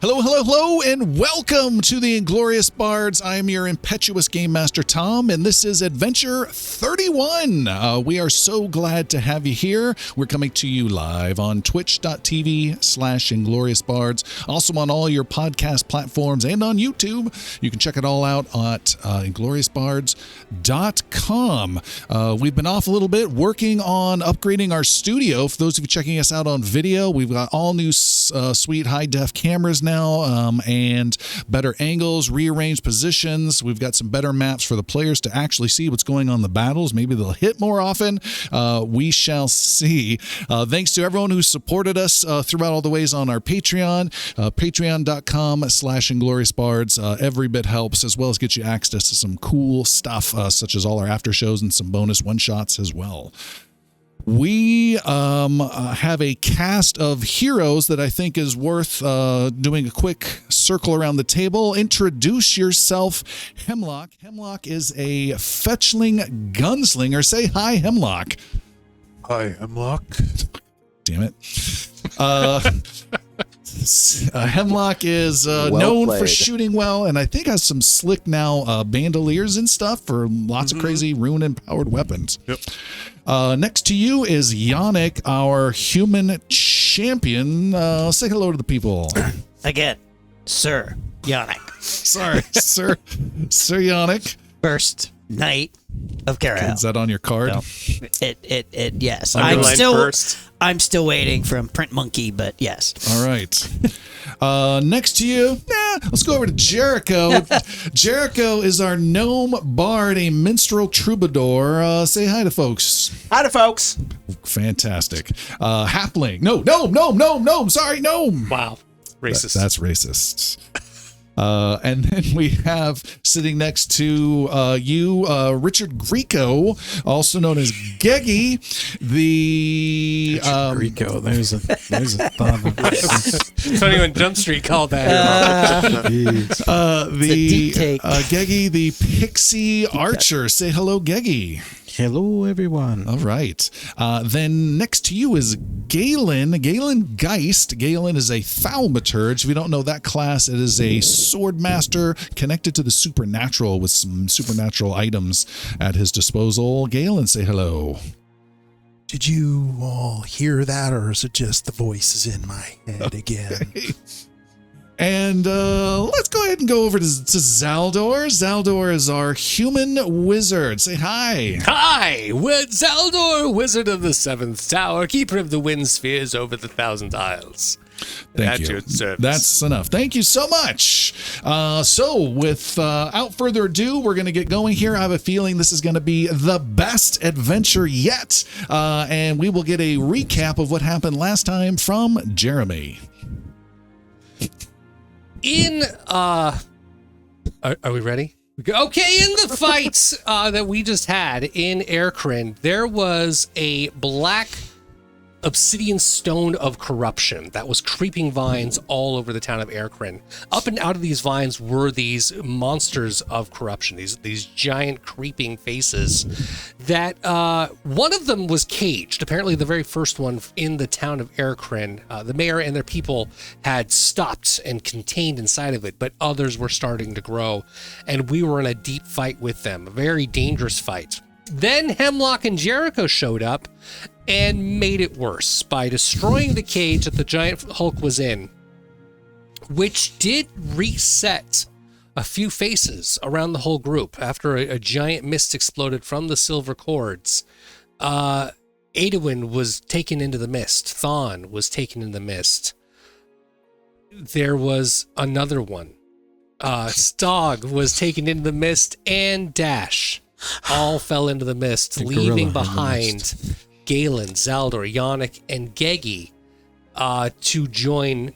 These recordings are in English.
Hello, hello, hello, and welcome to the Inglorious Bards. I am your impetuous Game Master, Tom, and this is Adventure 31. We are so glad to have you here. We're coming to you live on twitch.tv/IngloriousSbards, also on all your podcast platforms and on YouTube. You can check it all out at IngloriousBards.com. We've been off a little bit working on upgrading our studio. For those of you checking us out on video, we've got all new sweet high-def cameras now, and better angles, rearranged positions. We've got some better maps for the players to actually see what's going on in the battles. Maybe they'll hit more often. We shall see. Thanks to everyone who supported us throughout all the ways on our Patreon, patreon.com/IngloriousBards. Every bit helps, as well as get you access to some cool stuff, such as all our after shows and some bonus one-shots as well. We have a cast of heroes that I think is worth doing a quick circle around the table. Introduce yourself, Hemlock. Hemlock is a fetchling gunslinger. Say hi, Hemlock. Hi, Hemlock. Damn it. Hemlock is known for shooting well, and I think has some slick now bandoliers and stuff for lots of crazy rune-empowered weapons. Yep. Next to you is Yannick, our human champion. Say hello to the people. Again, Sir Yannick. Sorry, Sir Yannick. First Knight of Carahel. Is that on your card? No. Yes. First. I'm still waiting from Print Monkey, but yes. All right. Next to you, let's go over to Jericho. Jericho is our gnome bard, a minstrel troubadour. Say hi to folks. Hi to folks. Fantastic. Halfling. No. Sorry, gnome. Wow. Racist. That's racist. And then we have sitting next to you, Richard Grieco, also known as Geggy, the Rico, there's a thought of 21 Jump Street called that. Geggy, the pixie archer. Say hello, Geggy. hello, everyone. All right. Then next to you is Galen Geist. Galen is a thaumaturge. If you don't know that class, it is a sword master connected to the supernatural with some supernatural items at his disposal. Galen, say hello. Did you all hear that, or is it just the voices in my head again? And let's go ahead and go over to Zaldor. Zaldor is our human wizard. Say hi. Hi, we're Zaldor, wizard of the seventh tower, keeper of the wind spheres over the 1,000 isles. Thank you. At your service. That's enough. Thank you so much. So without further ado, we're going to get going here. I have a feeling this is going to be the best adventure yet. And we will get a recap of what happened last time from Jeremy. Are we ready? Okay, in the fights that we just had in Aircrin, there was a black obsidian stone of corruption that was creeping vines all over the town of Aircrin. Up and out of these vines were these monsters of corruption, these giant creeping faces that one of them was caged. Apparently the very first one in the town of Aircrin, the mayor and their people had stopped and contained inside of it, but others were starting to grow, and we were in a deep fight with them, a very dangerous fight. Then Hemlock and Jericho showed up and made it worse by destroying the cage that the giant Hulk was in, which did reset a few faces around the whole group after a giant mist exploded from the silver cords. Adewin was taken into the mist. Thon was taken in the mist. There was another one. Stog was taken into the mist, and Dash all fell into the mist, leaving behind Galen, Zaldor, Yannick, and Geggy to join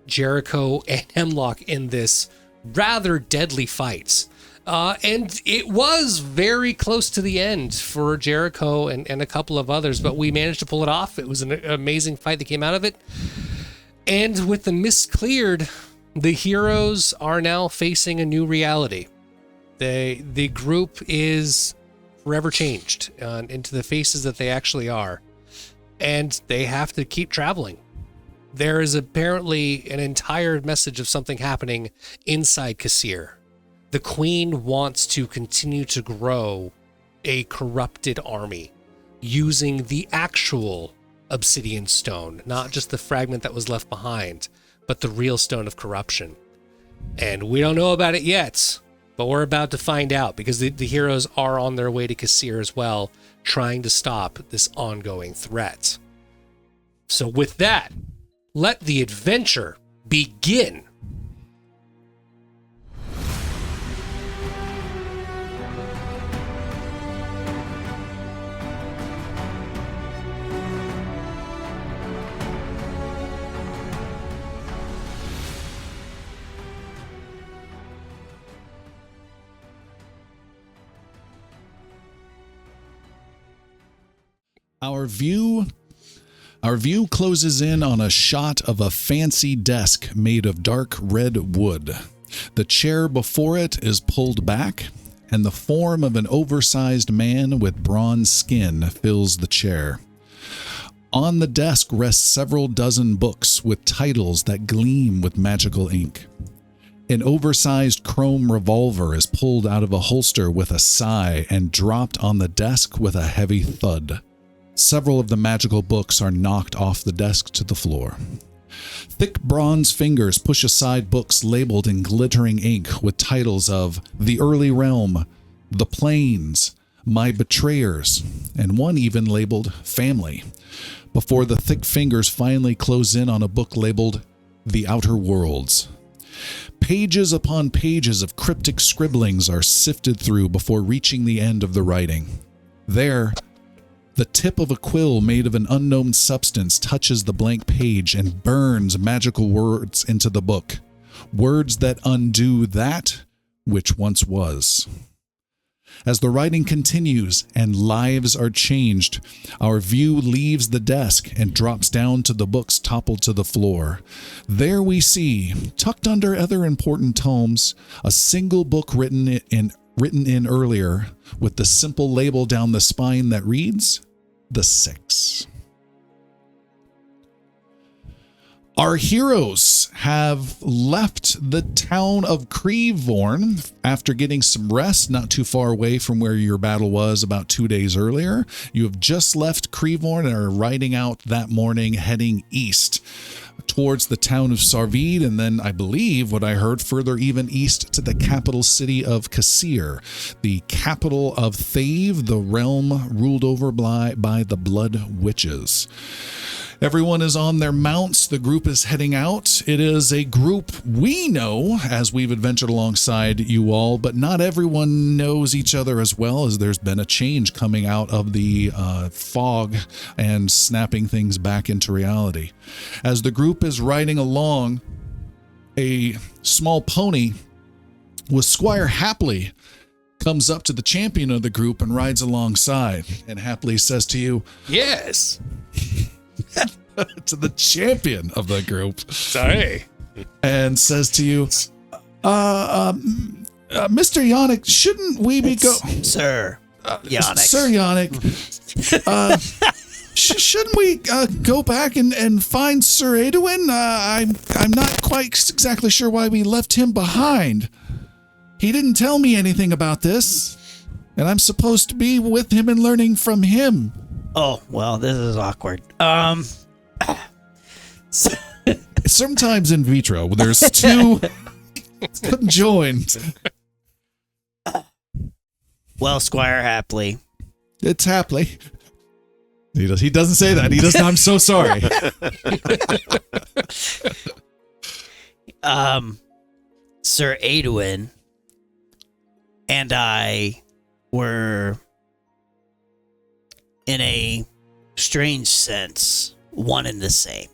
Jericho and Hemlock in this rather deadly fight. And it was very close to the end for Jericho and a couple of others, but we managed to pull it off. It was an amazing fight that came out of it. And with the mist cleared, the heroes are now facing a new reality. The group is forever changed into the faces that they actually are, and they have to keep traveling. there is apparently an entire message of something happening inside Kaseer. The queen wants to continue to grow a corrupted army using the actual obsidian stone, not just the fragment that was left behind, but the real stone of corruption. And we don't know about it yet, but we're about to find out, because the heroes are on their way to Kaseer as well, trying to stop this ongoing threat. So with that, let the adventure begin. Our view closes in on a shot of a fancy desk made of dark red wood. The chair before it is pulled back, and the form of an oversized man with bronze skin fills the chair. On the desk rest several dozen books with titles that gleam with magical ink. An oversized chrome revolver is pulled out of a holster with a sigh and dropped on the desk with a heavy thud. Several of the magical books are knocked off the desk to the floor. Thick bronze fingers push aside books labeled in glittering ink with titles of The Early Realm, The Plains, My Betrayers, and one even labeled Family, before the thick fingers finally close in on a book labeled The Outer Worlds. Pages upon pages of cryptic scribblings are sifted through before reaching the end of the writing. There, the tip of a quill made of an unknown substance touches the blank page and burns magical words into the book. Words that undo that which once was. As the writing continues and lives are changed, our view leaves the desk and drops down to the books toppled to the floor. There we see, tucked under other important tomes, a single book written in earlier with the simple label down the spine that reads, The Six. Our heroes have left the town of Creevorn after getting some rest not too far away from where your battle was about 2 days earlier. You have just left Creevorn and are riding out that morning, heading east towards the town of Sarvid, and then I believe what I heard further even east to the capital city of Kaseer, the capital of Thave, the realm ruled over by the Blood Witches. Everyone is on their mounts. The group is heading out. It is a group we know as we've adventured alongside you all, but not everyone knows each other as well, as there's been a change coming out of the fog and snapping things back into reality. As the group is riding along, a small pony with Squire Hapley comes up to the champion of the group and rides alongside, and Hapley says to you, Yes. to the champion of the group. Sorry. And says to you, Mr. Yannick, shouldn't we be Sir Yannick. Sir Yannick, shouldn't we go back and find Sir Edwin? I'm not quite exactly sure why we left him behind. He didn't tell me anything about this, and I'm supposed to be with him and learning from him. Oh, well, this is awkward. Sometimes in vitro, there's two conjoined. Well, Squire Hapley. It's Hapley. He doesn't say that. He doesn't. I'm so sorry. Sir Edwin and I were, in a strange sense, one and the same.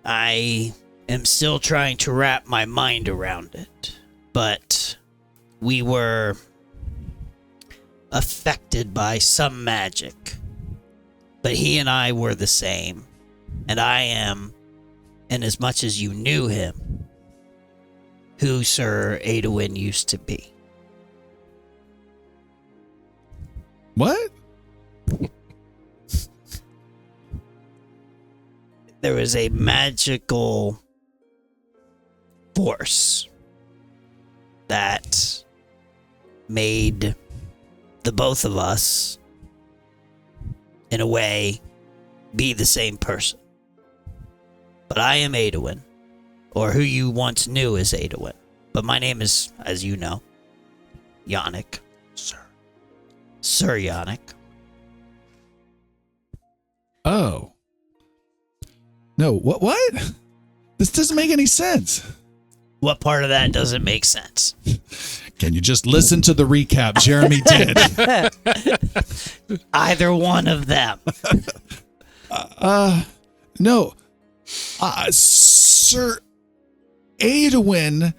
I am still trying to wrap my mind around it, but we were affected by some magic. But he and I were the same, and I am, and as much as you knew him, who Sir Edwin used to be. What? there was a magical force that made the both of us, in a way, be the same person. But I am Adowin, or who you once knew as Adowin. But my name is, as you know, Yannick. Sir Yannick. Oh. No, what? This doesn't make any sense. What part of that doesn't make sense? Can you just listen to the recap Jeremy did? Either one of them. No. Sir Adowin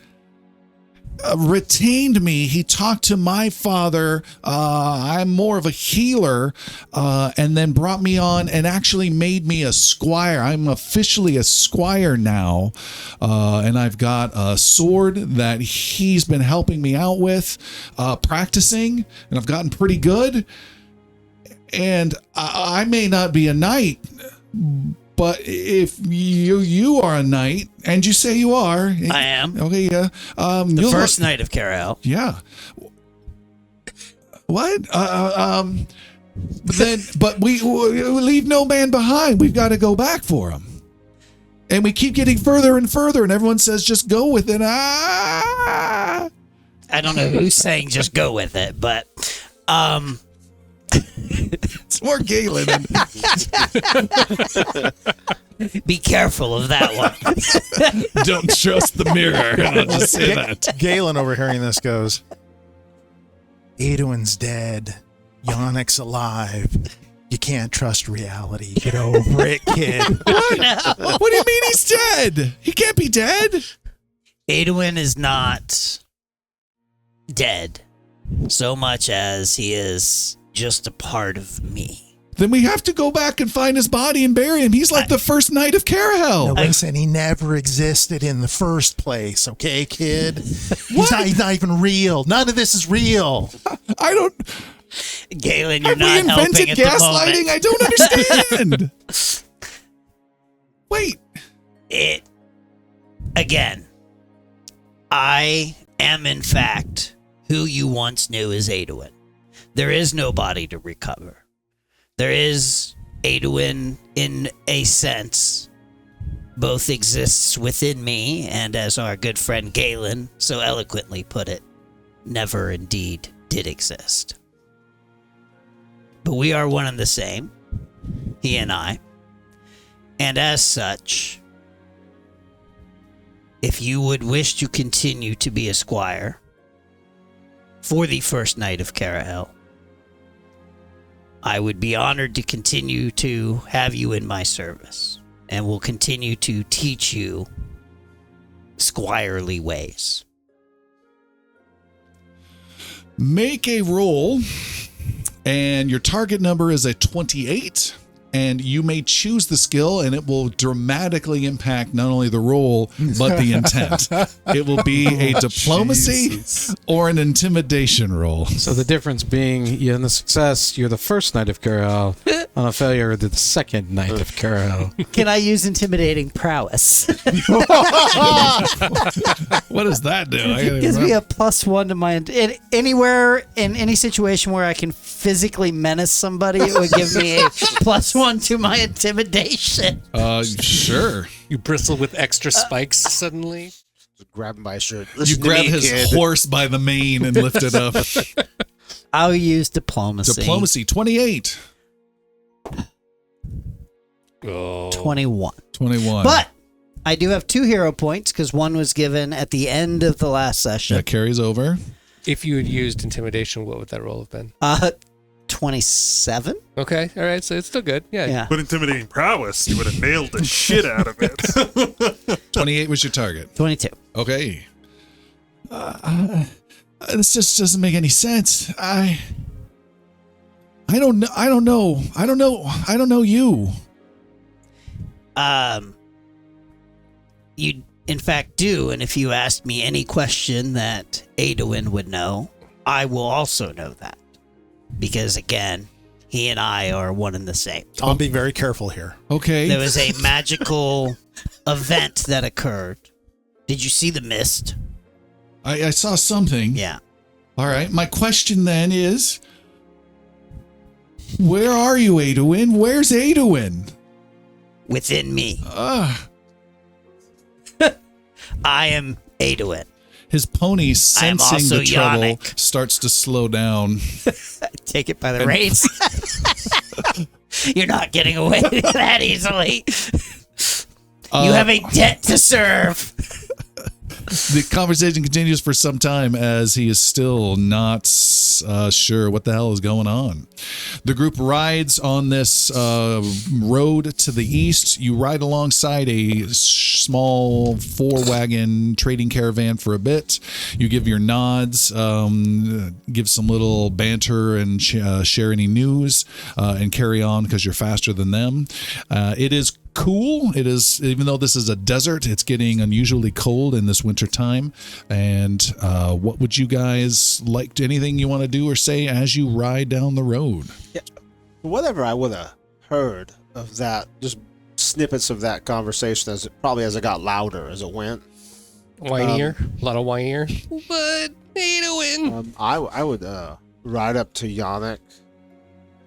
retained me. He talked to my father. I'm more of a healer, and then brought me on and actually made me a squire. I'm officially a squire now, and I've got a sword that he's been helping me out with, practicing, and I've gotten pretty good. And I may not be a knight, but if you are a knight, and you say you are, I am. Okay, yeah. The first night of Carol. Yeah. What? But we leave no man behind. We've got to go back for him, and we keep getting further and further. And everyone says, "Just go with it." I don't know who's saying just go with it, but it's more Galen. Be careful of that one. Don't trust the mirror. I'll just say that. Galen, overhearing this, goes, Adowin's dead. Yannick's alive. You can't trust reality. Get over it, kid. What? What do you mean he's dead? He can't be dead. Adowin is not dead so much as he is just a part of me. Then we have to go back and find his body and bury him. He's like the first knight of Carahel. Now listen, he never existed in the first place, okay, kid? He's not even real. None of this is real. I don't... Galen, you're Have we not helping invented at the gaslighting? moment. I don't understand. Wait. Again, I am in fact who you once knew as Adowin. There is no body to recover. There is Adowin in a sense, both exists within me, and as our good friend Galen so eloquently put it, never indeed did exist. But we are one and the same, he and I, and as such, if you would wish to continue to be a squire for the first night of Carahel, I would be honored to continue to have you in my service, and will continue to teach you squirely ways. Make a roll, and your target number is a 28, and you may choose the skill, and it will dramatically impact not only the roll, but the intent. It will be a diplomacy or an intimidation roll. So the difference being, in the success, you're the first knight of Carol. On a failure, the second knight of Carol. Can I use intimidating prowess? What does that do? Gives me a +1 to my anywhere in any situation where I can physically menace somebody. It would give me a +1 to my intimidation. Sure. You bristle with extra spikes suddenly. Grab him by his shirt. You Listen to grab me, his kid. horse by the mane and lift it up. I'll use diplomacy. Diplomacy, 28. Oh. 21. 21. But I do have 2 hero points because one was given at the end of the last session. That carries over. If you had used intimidation, what would that roll have been? 27. Okay, all right, so it's still good. Yeah. Yeah. But intimidating prowess, you would have nailed the shit out of it. 28 was your target. 22. Okay. This just doesn't make any sense. I don't know you. You in fact do, and if you asked me any question that Adowin would know, I will also know that. Because again, he and I are one and the same. I'm being very careful here. Okay. There was a magical event that occurred. Did you see the mist? I saw something. Yeah. All right. My question then is, where are you, Adwin? Where's Adwin? Within me. Ah. I am Adwin. His pony, I am sensing also the trouble, Yannick. starts to slow down. Take it by the reins. You're not getting away that easily. You have a debt to serve. The conversation continues for some time as he is still not sure what the hell is going on. The group rides on this road to the east. You ride alongside a small 4-wagon trading caravan for a bit. You give your nods, give some little banter and share any news and carry on because you're faster than them. It is cool. It is, even though this is a desert, it's getting unusually cold in this winter time. And what would you guys like to, anything you want to do or say as you ride down the road? Yeah. Whatever I would have heard of that, just snippets of that conversation as it got louder as it went. Whinier, a lot of whinier. But Adwin. I would ride up to Yannick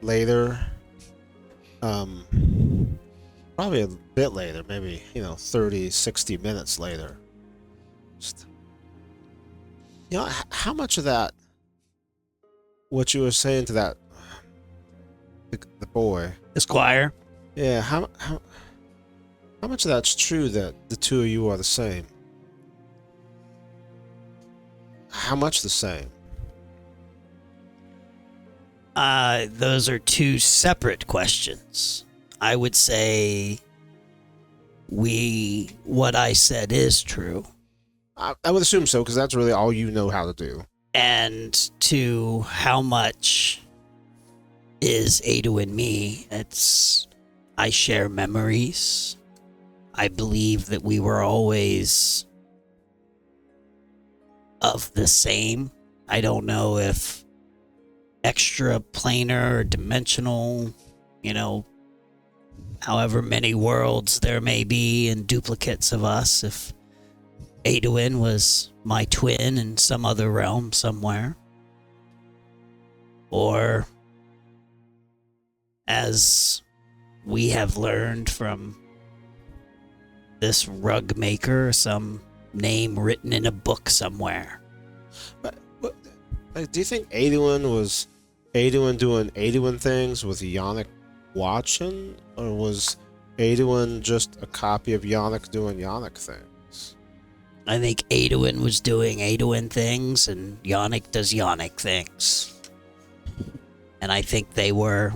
later. Probably a bit later, maybe, 30, 60 minutes later. Just, how much of that, what you were saying to that, the boy, Esquire. yeah, how much of that's true that the two of you are the same? How much the same? Those are two separate questions. I would say what I said is true. I would assume so, because that's really all you know how to do. And to how much is Ado and me, I share memories. I believe that we were always of the same. I don't know if extra planar or dimensional, however many worlds there may be and duplicates of us, if Adwin was my twin in some other realm somewhere. Or, as we have learned from this rug maker, some name written in a book somewhere. But do you think Adwin was Adwin doing Adwin things with Yannick watching, or was Adwin just a copy of Yannick doing Yannick things? I think Adwin was doing Adwin things, and Yannick does Yannick things. And I think they were,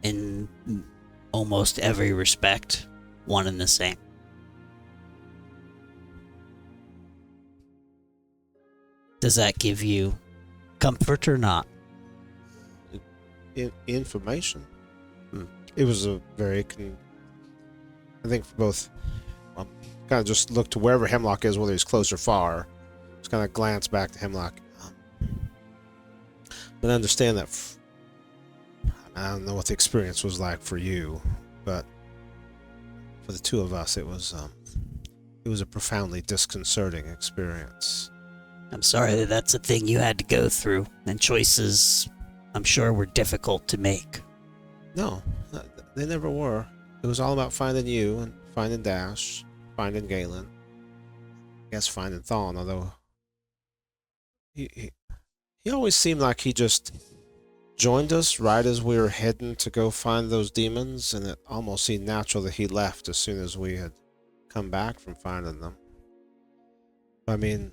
in almost every respect, one and the same. Does that give you comfort or not? Information. It was a very, I think for both, kind of just look to wherever Hemlock is, whether he's close or far. Just kind of glance back to Hemlock. But I understand that, I don't know what the experience was like for you, but for the two of us, it was a profoundly disconcerting experience. I'm sorry that that's a thing you had to go through, and choices, I'm sure, were difficult to make. No, they never were. It was all about finding you and finding Dash, finding Galen. I guess finding Thawne, although he always seemed like he just joined us right as we were heading to go find those demons, and it almost seemed natural that he left as soon as we had come back from finding them. I mean,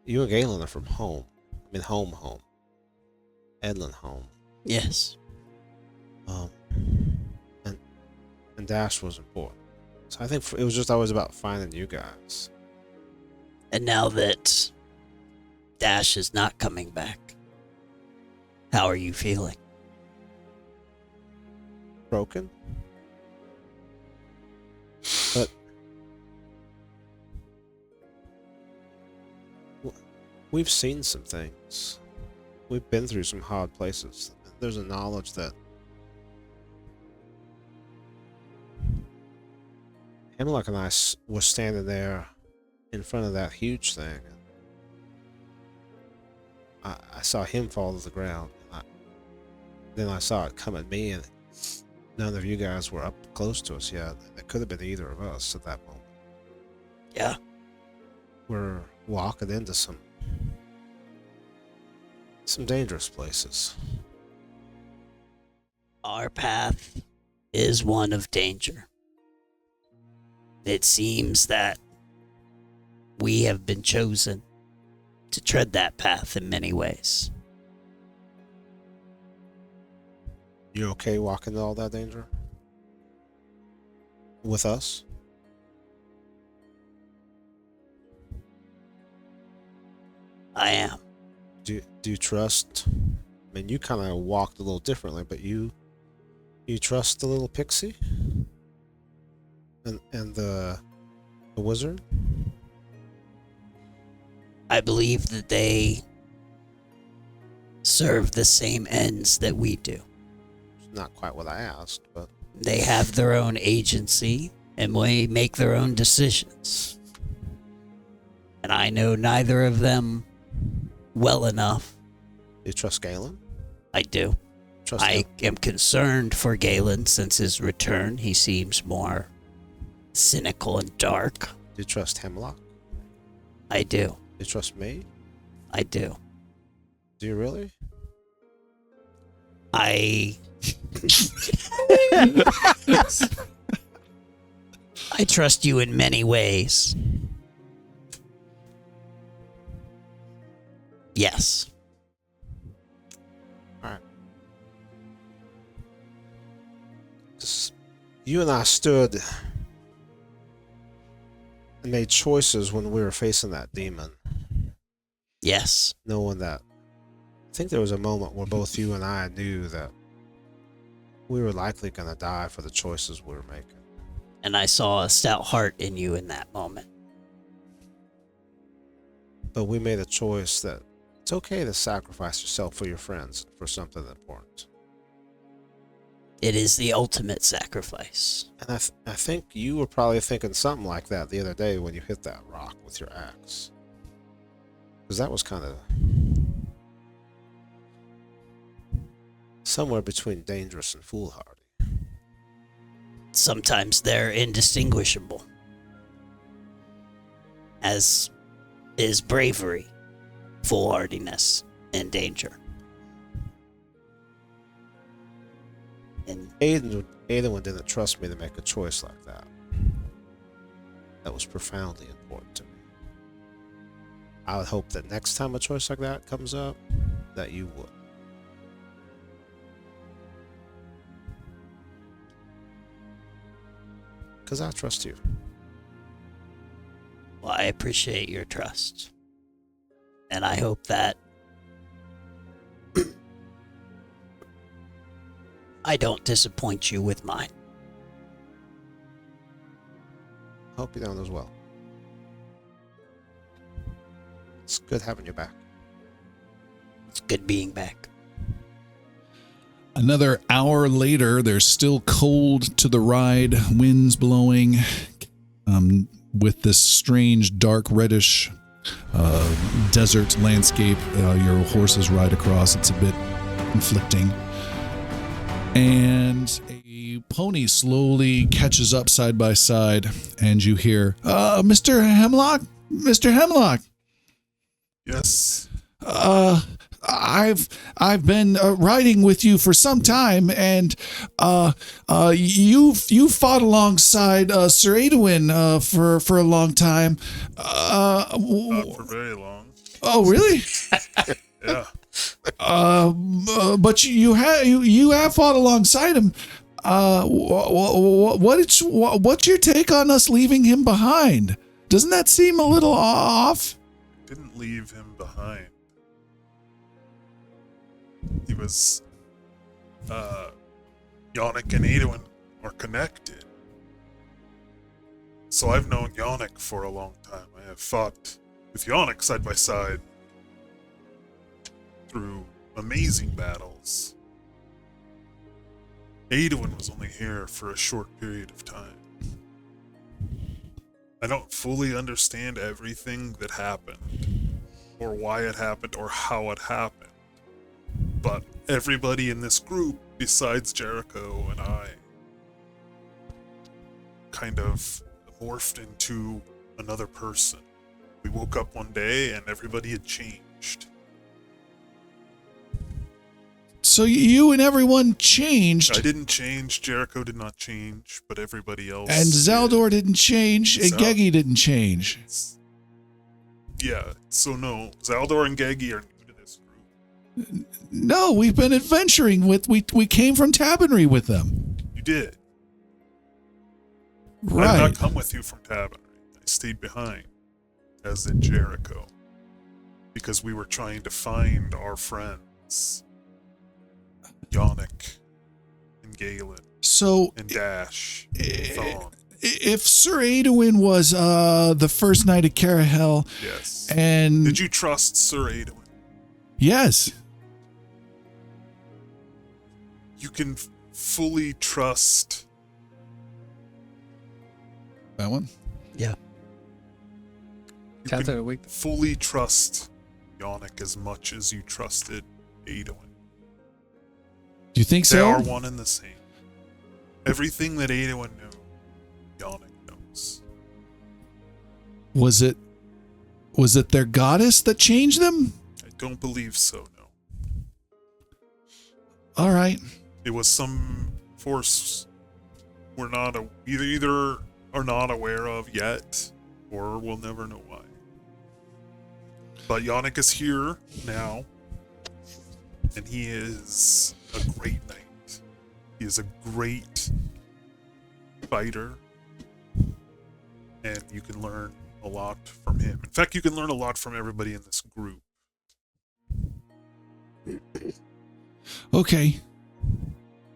you and Galen are from home. I mean, home. Edlin home. Yes. And Dash was important. So I think it was just always about finding you guys. And now that Dash is not coming back, how are you feeling? Broken. But we've seen some things. We've been through some hard places. There's a knowledge that Hemlock and I were standing there in front of that huge thing. And I saw him fall to the ground. Then I saw it come at me, and none of you guys were up close to us yet. It could have been either of us at that moment. Yeah. We're walking into some dangerous places. Our path is one of danger. It seems that we have been chosen to tread that path in many ways. You okay walking into all that danger? With us? I am. Do you trust? I mean, you kind of walked a little differently, but you trust the little pixie and the wizard? I believe that they serve the same ends that we do. It's not quite what I asked, but They have their own agency and we make their own decisions. And I know neither of them well enough. you trust Galen? I do. Trust I him? am concerned for Galen since his return. He seems more cynical and dark. Do you trust Hemlock? I do. Do you trust me? I do. Do you really? I trust you in many ways. Yes. Alright. You and I stood and made choices when we were facing that demon, Yes. knowing that I think there was a moment where both you and I knew that we were likely going to die for the choices we were making. And I saw a stout heart in you in that moment. But we made a choice that it's okay to sacrifice yourself for your friends for something important. It is the ultimate sacrifice. And I think you were probably thinking something like that the other day when you hit that rock with your axe. Because that was kind of somewhere between dangerous and foolhardy. Sometimes they're indistinguishable. As is bravery, foolhardiness, and danger. And Aiden didn't trust me to make a choice like that. That was profoundly important to me. I would hope that next time a choice like that comes up, that you would. Because I trust you. well, I appreciate your trust. And I hope that I don't disappoint you with mine. Hope you don't as well. It's good having you back. It's good being back. Another hour later, there's still cold to the ride, winds blowing, with this strange, dark, reddish desert landscape your horses ride across. It's a bit conflicting. And a pony slowly catches up side by side, and you hear, Mr. Hemlock? Mr. Hemlock! Yes. I've been riding with you for some time, and you fought alongside Sir Adwin for a long time. Not for very long. Oh, really? Yeah. But you have fought alongside him. What's your take on us leaving him behind? Doesn't that seem a little off? Didn't leave him behind. He was, Yannick and Edwin are connected. So I've known Yannick for a long time. I have fought with Yannick side by side through amazing battles. Edwin was only here for a short period of time. I don't fully understand everything that happened, or why it happened, or how it happened. But everybody in this group, besides Jericho and I, kind of morphed into another person. We woke up one day and everybody had changed. So you and everyone changed. I didn't change, Jericho did not change, but everybody else And Zaldor didn't change, and Zal- Geggy didn't change. Yeah, so no, Zaldor and Geggy are new to this group. No, we've been adventuring with. We came from Tabernary with them. You did. I did Right. not come with you from Tabernary. I stayed behind, as did Jericho, because we were trying to find our friends, Yannick and Galen So and Dash and Thon. if Sir Adwin was the first knight of Carahel, Yes. and Did you trust Sir Adwin? yes, You can fully trust. that one. Yeah. You That's can a weak. fully trust Yannick as much as you trusted Adwin. Do you think They so? are one and the same. Everything that Adwin knew, Yannick knows. Was it their goddess that changed them? I don't believe so, no. All right. It was some force we're not either are not aware of yet, or we'll never know why. But Yannick is here now, and he is a great knight. He is a great fighter, and you can learn a lot from him. In fact, you can learn a lot from everybody in this group. Okay.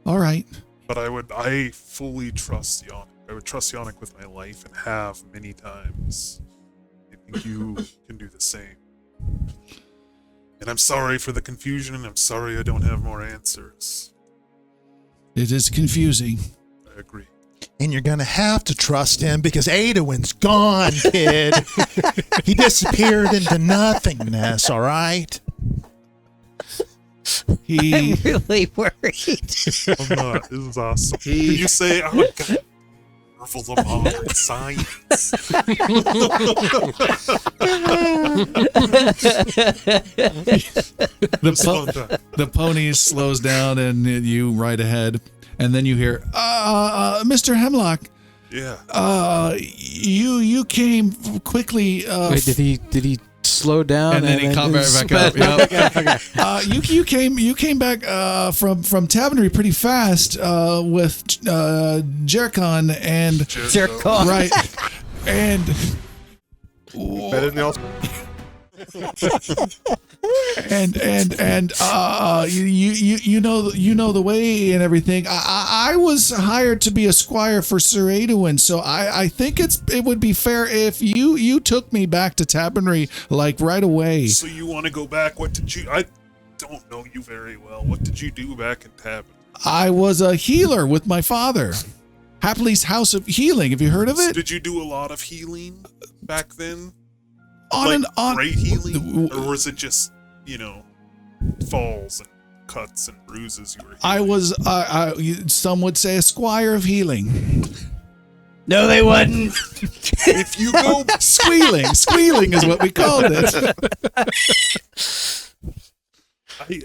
All right. But I fully trust Yannick. I would trust Yannick with my life and have many times. I think you can do the same. And I'm sorry for the confusion, and I'm sorry I don't have more answers. It is confusing. I agree. And you're gonna have to trust him because Adwin's gone, kid. He disappeared into nothingness, all right? He I'm really worried. I'm not. This is awesome. Can you say, oh, God, marvel of modern science? the pony slows down and you ride ahead, and then you hear, Mr. Hemlock, Yeah. you came quickly. Wait, did he slow down? And then he caught right back up. Yep. You came back from Tabernary pretty fast with Jerkon and Jerkon. right, and Better than else. and you know the way and everything. I was hired to be a squire for Sir Adwin, so I think it would be fair if you took me back to Tabernary like right away. So you want to go back? What did you... I don't know you very well. What did you do back in Tavern? I was a healer with my father. Hapley's House of Healing. Have you heard of So it? did you do a lot of healing back then? On Great healing? Or was it just, falls and cuts and bruises you were healing? I was some would say a squire of healing. No, they wouldn't. If you go... Squealing is what we called it.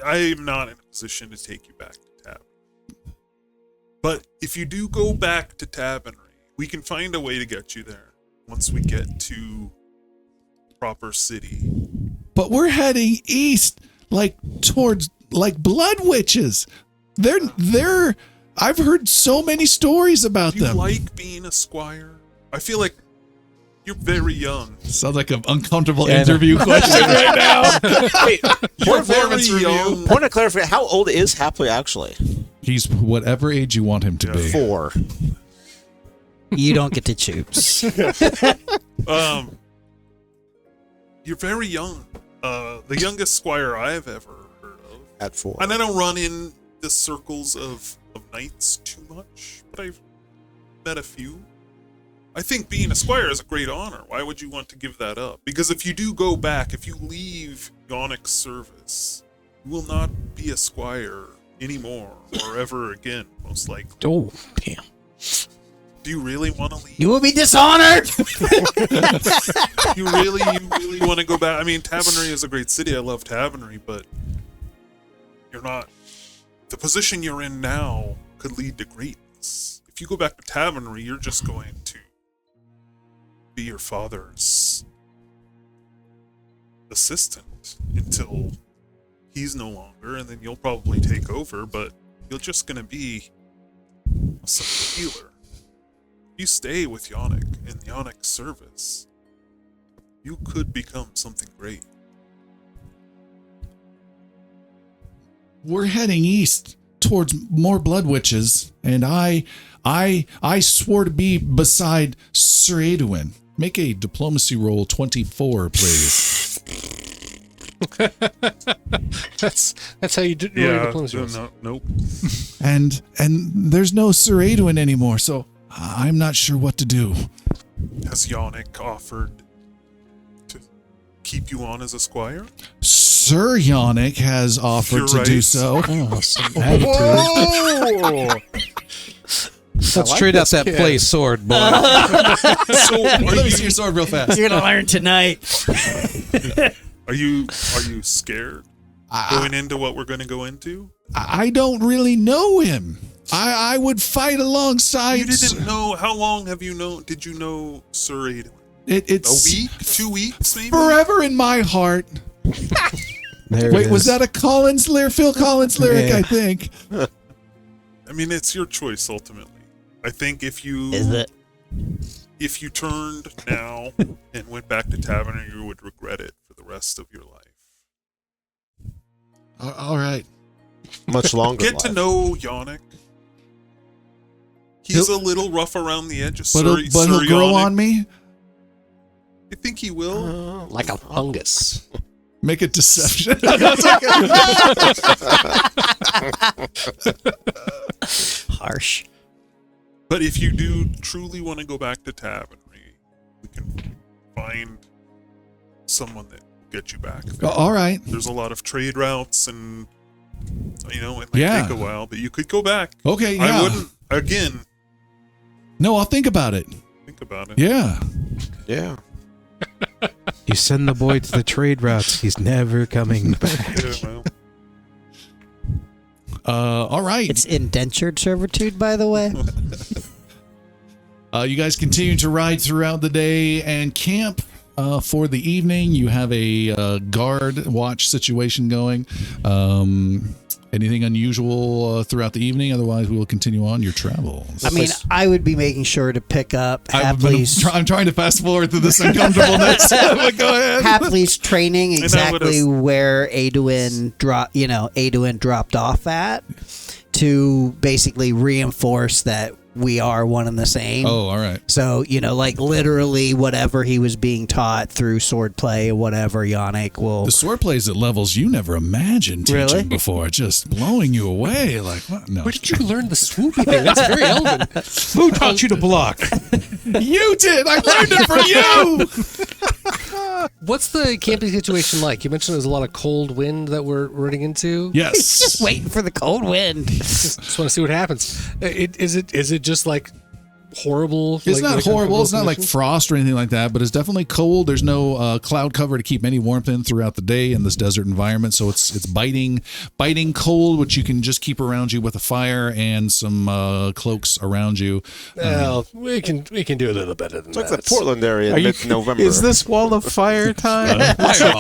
I am not in a position to take you back to Tavern. But if you do go back to Tavern, we can find a way to get you there once we get to proper city. But we're heading east, towards blood witches. They're I've heard so many stories about Do you them. like being a squire? I feel like you're very young. Sounds like an uncomfortable interview question right now. Wait, Performance review. point of clarification, how old is Hapley actually? He's whatever age you want him to be. 4. You don't get to choose. You're very young. The youngest squire I've ever heard of. At 4. And I don't run in the circles of knights too much, but I've met a few. I think being a squire is a great honor. Why would you want to give that up? Because if you do go back, if you leave Yannick's service, you will not be a squire anymore or ever again, most likely. Oh, damn. Do you really want to leave? You will be dishonored. You really want to go back? I mean, Tavernry is a great city. I love Tavernry, but you're not. The position you're in now could lead to greatness. If you go back to Tavernry, you're just going to be your father's assistant until he's no longer, and then you'll probably take over, but you're just going to be a simple healer. If you stay with Yannick in Yannick's service, you could become something great. We're heading east towards more blood witches, and I swore to be beside Sir Edwin. Make a diplomacy roll 24, please. That's how you do diplomacy rolls. Nope. And there's no Sir Edwin anymore, so I'm not sure what to do. Has Yannick offered to keep you on as a squire? Sir Yannick has offered You're to do right. so. Oh, some attitude. Let's trade out that play sword, boy. So Let me see your sword real fast. You're gonna learn tonight. are you scared going into what we're going to go into? I don't really know him. I would fight alongside. You didn't know. How long have you known? Did you know Sir Edwin? It's A week? 2 weeks, maybe? forever in my heart. There Wait, it was is. that a Collins lyric? Phil Collins lyric, Yeah. I think. I mean, it's your choice ultimately. I think if you turned now and went back to Tavern, you would regret it for the rest of your life. All right. Much longer. Get to know Yannick. He's a little rough around the edges. But he'll grow Yannick. on me. I think he will. Like a fungus. Make a deception. Harsh. But if you do truly want to go back to Tavernry, we can find someone that will get you back there. All right. There's a lot of trade routes, and it might Yeah. take a while, but you could go back. Okay, yeah. I wouldn't. Again, No, I'll think about it. think about it. Yeah. Yeah. You send the boy to the trade routes. He's never coming back. Yeah, well, All right. It's indentured servitude, by the way. You guys continue to ride throughout the day and camp for the evening. You have a guard watch situation going. Anything unusual throughout the evening? Otherwise, we will continue on your travels. I mean, I would be making sure to pick up Hapley's I'm trying to fast forward through this uncomfortableness. But go ahead. Hapley's training what exactly is- where Adwin dropped off at, to basically reinforce that we are one and the same. Oh, all right. So, like literally whatever he was being taught through swordplay or whatever, Yannick will. The sword plays at levels you never imagined teaching Really? before, just blowing you away. Like, what? No. Where did you learn the swoopy thing? That's very Elven. Who taught you to block? You did! I learned it from you! What's the camping situation like? You mentioned there's a lot of cold wind that we're running into. Yes. He's just waiting for the cold wind. Just want to see what happens. Is it just like horrible? It's not horrible. uncomfortable It's not like conditions? frost or anything like that, but it's definitely cold. There's no cloud cover to keep any warmth in throughout the day in this desert environment. So it's biting cold, which you can just keep around you with a fire and some cloaks around you. Well, we can do a little better than It's like that. the Portland area in mid-November. Is this wall of fire time? That's a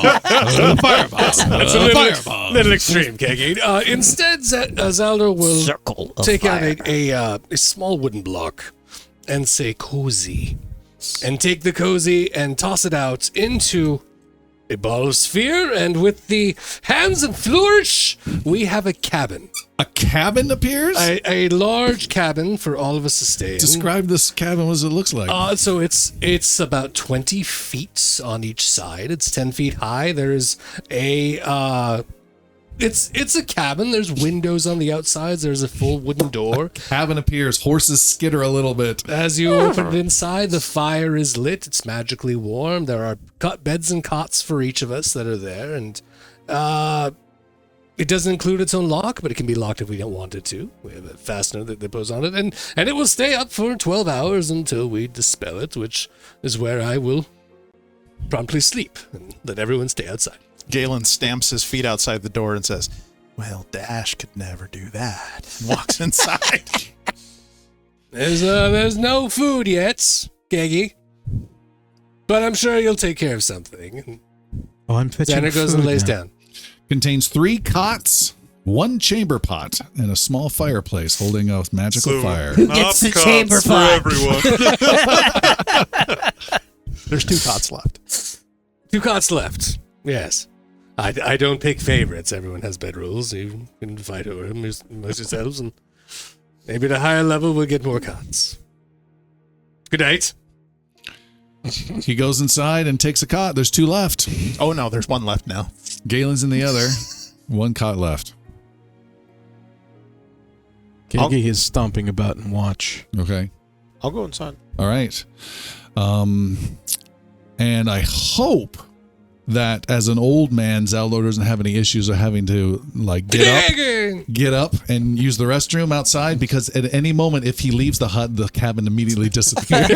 little extreme, Keggy. Instead, Zaldor will Circle of take fire. out a small wooden block and say cozy, and take the cozy and toss it out into a ball of sphere, and with the hands and flourish, we have a cabin. A cabin appears? A large cabin for all of us to stay in. Describe this cabin as it looks like. So it's about 20 feet on each side. It's 10 feet high. There's a It's a cabin. There's windows on the outsides. There's a full wooden door. Cabin appears. Horses skitter a little bit. As you open it inside, the fire is lit. It's magically warm. There are beds and cots for each of us that are there, and it doesn't include its own lock, but it can be locked if we don't want it to. We have a fastener that goes on it, and it will stay up for 12 hours until we dispel it, which is where I will promptly sleep and let everyone stay outside. Galen stamps his feet outside the door and says, "Well, Dash could never do that." And walks inside. There's no food yet, Geggy, but I'm sure you'll take care of something. Oh, I'm pitching Xander goes and food lays now. down. Contains 3 cots, 1 chamber pot, and a small fireplace holding a magical fire. Who gets the Cots chamber for pot? everyone. There's 2 cots left. 2 cots left. Yes. I don't pick favorites. Everyone has bed rules. You can fight over them amongst yourselves, and maybe at a higher level we'll get more cots. Good night. He goes inside and takes a cot. There's 2 left. Oh, no, there's 1 left now. Galen's in the other. 1 cot left. Kiki is stomping about and watch. Okay. I'll go inside. All right. And I hope that as an old man, Zaldor doesn't have any issues of having to like get up and use the restroom outside, because at any moment, if he leaves the hut, the cabin immediately disappears.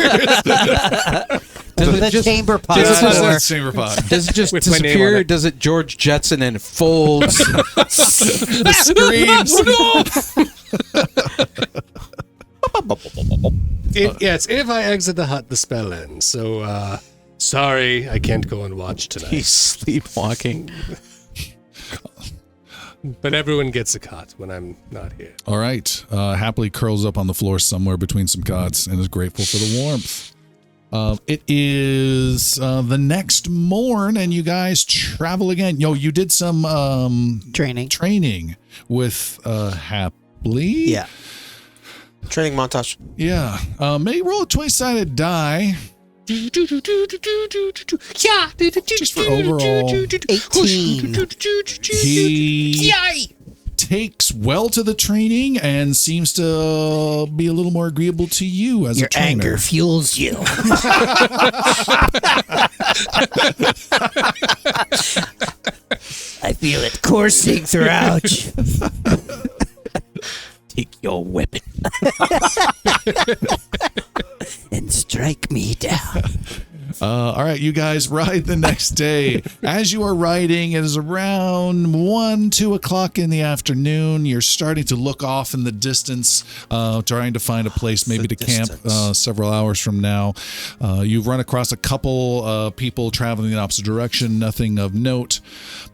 The chamber pot. Chamber pot. Does it just With my name on disappear? it. Does it George Jetson and it folds? The screams. Yes, if I exit the hut, the spell ends. So, sorry, I can't go and watch tonight. He's sleepwalking. But everyone gets a cot when I'm not here. All right. Happily curls up on the floor somewhere between some cots and is grateful for the warmth. It is the next morn, and you guys travel again. You did some Training. with Happily. Yeah. Training montage. Yeah. Maybe roll a 20-sided die. Just for overall. 18. He takes well to the training and seems to be a little more agreeable to you as Your a trainer. anger fuels you. I feel it coursing throughout you. Take your weapon and strike me down. All right, you guys ride the next day. As you are riding, it is around 2 o'clock in the afternoon. You're starting to look off in the distance, trying to find a place maybe to camp several hours from now. You've run across a couple people traveling in the opposite direction, nothing of note.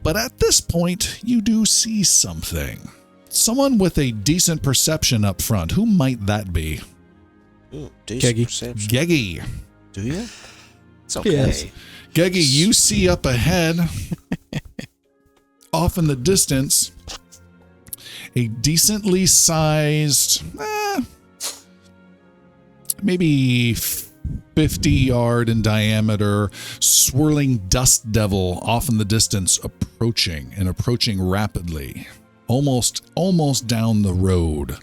But at this point, you do see something. Someone with a decent perception up front. Who might that be? Ooh, decent Keggy. perception. Geggy. Do you? It's okay. Yes. Geggy, you see up ahead, off in the distance, a decently sized, maybe 50-yard in diameter, swirling dust devil off in the distance, approaching rapidly, almost down the road.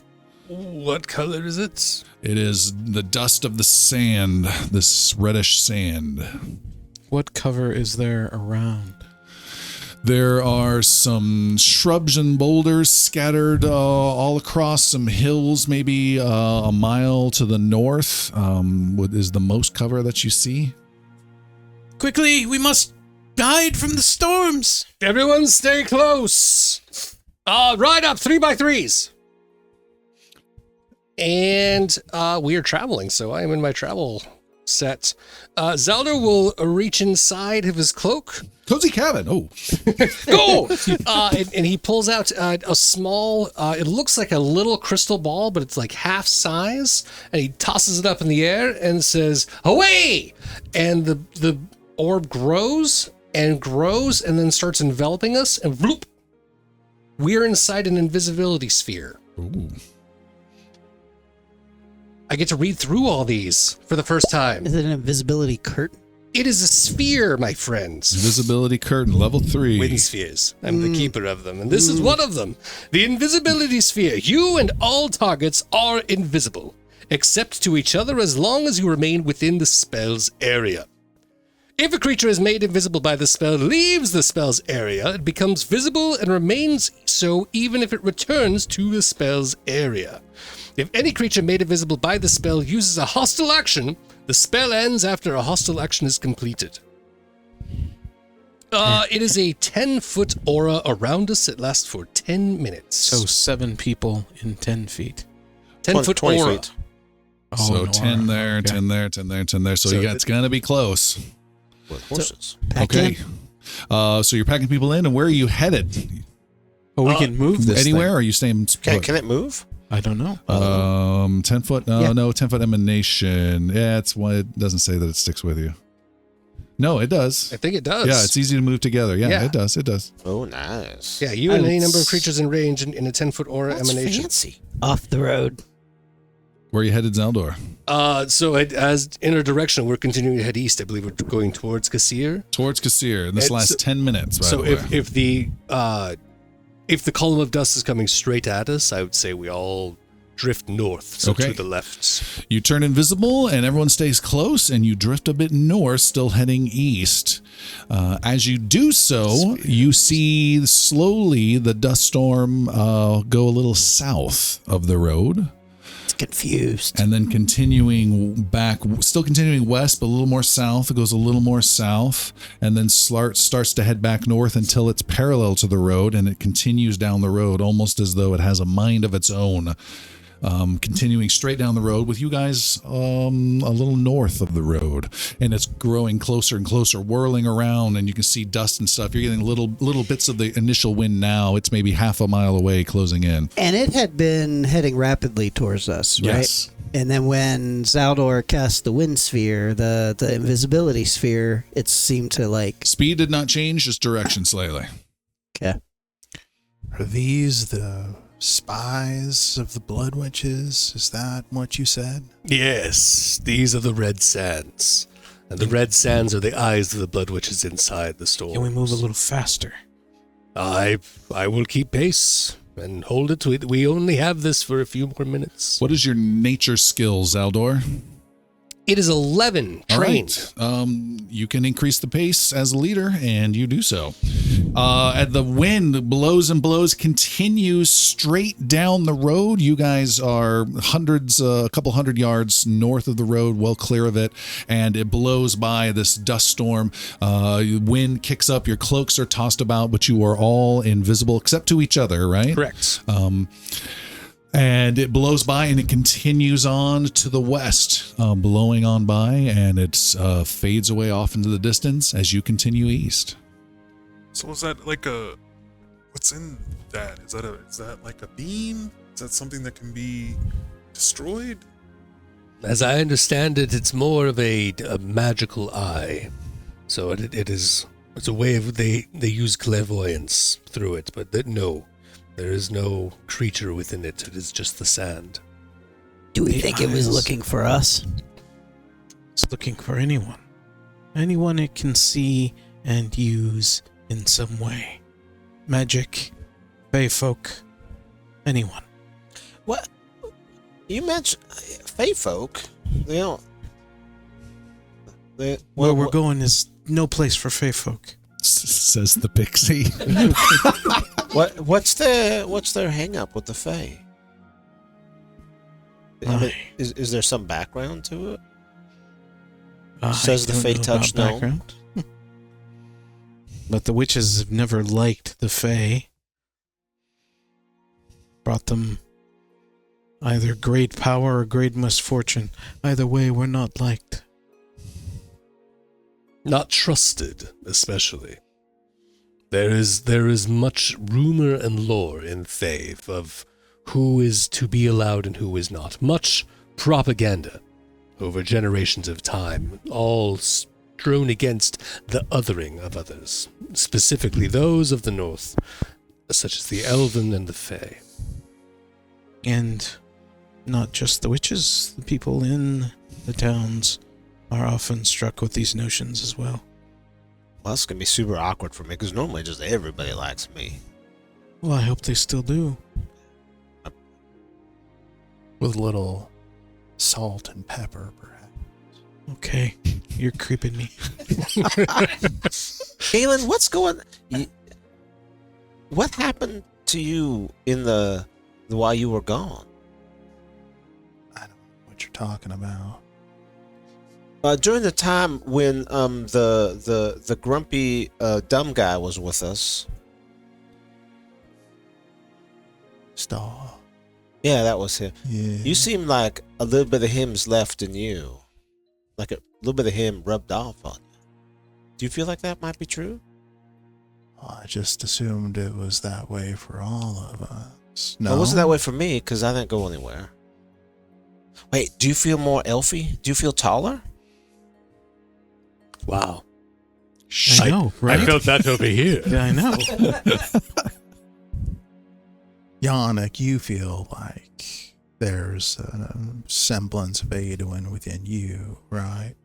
What color is it? It is the dust of the sand, this reddish sand. What cover is there around? There are some shrubs and boulders scattered all across some hills, maybe a mile to the north. What is the most cover that you see? Quickly, we must hide from the storms. Everyone stay close. Ride up 3x3s. And we are traveling, so I am in my travel set. Zaldor will reach inside of his cloak. Cozy cabin. Oh, Go! And he pulls out a small, it looks like a little crystal ball, but it's like half size. And he tosses it up in the air and says, "Away!" And the orb grows and then starts enveloping us. And bloop! We're inside an invisibility sphere. ooh. I get to read through all these for the first time. Is it an invisibility curtain? It is a sphere, my friends. Invisibility curtain, level 3. Wind spheres. I'm the keeper of them, and this is one of them. The invisibility sphere. You and all targets are invisible, except to each other as long as you remain within the spell's area. If a creature is made invisible by the spell, leaves the spell's area, it becomes visible and remains so even if it returns to the spell's area. If any creature made invisible by the spell uses a hostile action, the spell ends after a hostile action is completed. It is a 10-foot aura around us. It lasts for 10 minutes. So 7 people in 10 feet. 10-foot 20 aura. feet. So an 10 aura. there, Okay. 10 there, 10 there, 10 there. So, So it's going to be close. With horses. Okay. So you're packing people in, and where are you headed? Oh, we can move this Anywhere? thing. Or are you staying put? Can it move? I don't know. 10 foot? No, 10 foot emanation. Yeah, it doesn't say that it sticks with you. No, it does. I think it does. Yeah, it's easy to move together. Yeah, Yeah. it does. It does. Oh, nice. Yeah, you and any number of creatures in range in a 10-foot aura That's emanation. fancy. Off the road. Where are you headed, Zaldor? So as in our direction, we're continuing to head east. I believe we're going towards Kaseer. Towards Kaseer. And this It's- lasts 10 minutes, by So the way. if the column of dust is coming straight at us, I would say we all drift north, so Okay. to the left. You turn invisible, and everyone stays close, and you drift a bit north, still heading east. As you do so, you see slowly the dust storm go a little south of the road, It's confused. and then continuing back, still continuing west, but a little more south. It goes a little more south, and then starts to head back north until it's parallel to the road, and it continues down the road almost as though it has a mind of its own. Continuing straight down the road with you guys a little north of the road, and it's growing closer and closer, whirling around, and you can see dust and stuff. You're getting little bits of the initial wind now. It's maybe half a mile away, closing in. And it had been heading rapidly towards us, right? Yes. And then when Zaldor cast the wind sphere, the invisibility sphere, it seemed to like... Speed did not change, just direction slightly. Okay. Are these the spies of the Blood Witches? Is that what you said? Yes, these are the red sands. And the red sands are the eyes of the blood witches inside the storm. Can we move a little faster? I will keep pace and hold it. We only have this for a few more minutes. What is your nature skill, Zaldor? It is 11 All trained. right. You can increase the pace as a leader, and you do so. The wind blows and blows, continues straight down the road. You guys are a couple hundred yards north of the road, well clear of it, and it blows by this dust storm. Wind kicks up, your cloaks are tossed about, but you are all invisible except to each other, right? Correct. And it blows by, and it continues on to the west, blowing on by, and it fades away off into the distance as you continue east. So is that like a? What's in that? Is that like a beam? Is that something that can be destroyed? As I understand it, it's more of a magical eye. So it's a way of they use clairvoyance through it, but no, there is no creature within it. It is just the sand. Do we The think it was eyes. looking for us? It's looking for anyone. Anyone it can see and use in some way. Magic, fae folk, anyone. What? You mentioned Fae folk. They don't. Where we're going is no place for fae folk. Says the pixie. What's their hang up with the Fae? I mean, is there some background to it? Says the I don't Fae know touch about no. background. But the witches have never liked the fae. Brought them either great power or great misfortune. Either way, we're not liked. Not trusted, especially. There is much rumor and lore in Fae of who is to be allowed and who is not. Much propaganda over generations of time, all strewn against the othering of others, specifically those of the North, such as the Elven and the Fae. And not just the witches, the people in the towns are often struck with these notions as well. Well, it's going to be super awkward for me because normally just everybody likes me. Well, I hope they still do. With a little salt and pepper, perhaps. Okay, you're creeping me. Galen, what happened to you in the while you were gone? I don't know what you're talking about. During the time when the grumpy dumb guy was with us. Star. Yeah, that was him. Yeah. You seem like a little bit of him's left in you. Like a little bit of him rubbed off on you. Do you feel like that might be true? I just assumed it was that way for all of us. No, It wasn't that way for me because I didn't go anywhere. Wait, do you feel more elfy? Do you feel taller? Wow. I know, right? I felt that over here. Yeah, I know. Yannick, you feel like there's a semblance of Adwin within you, right?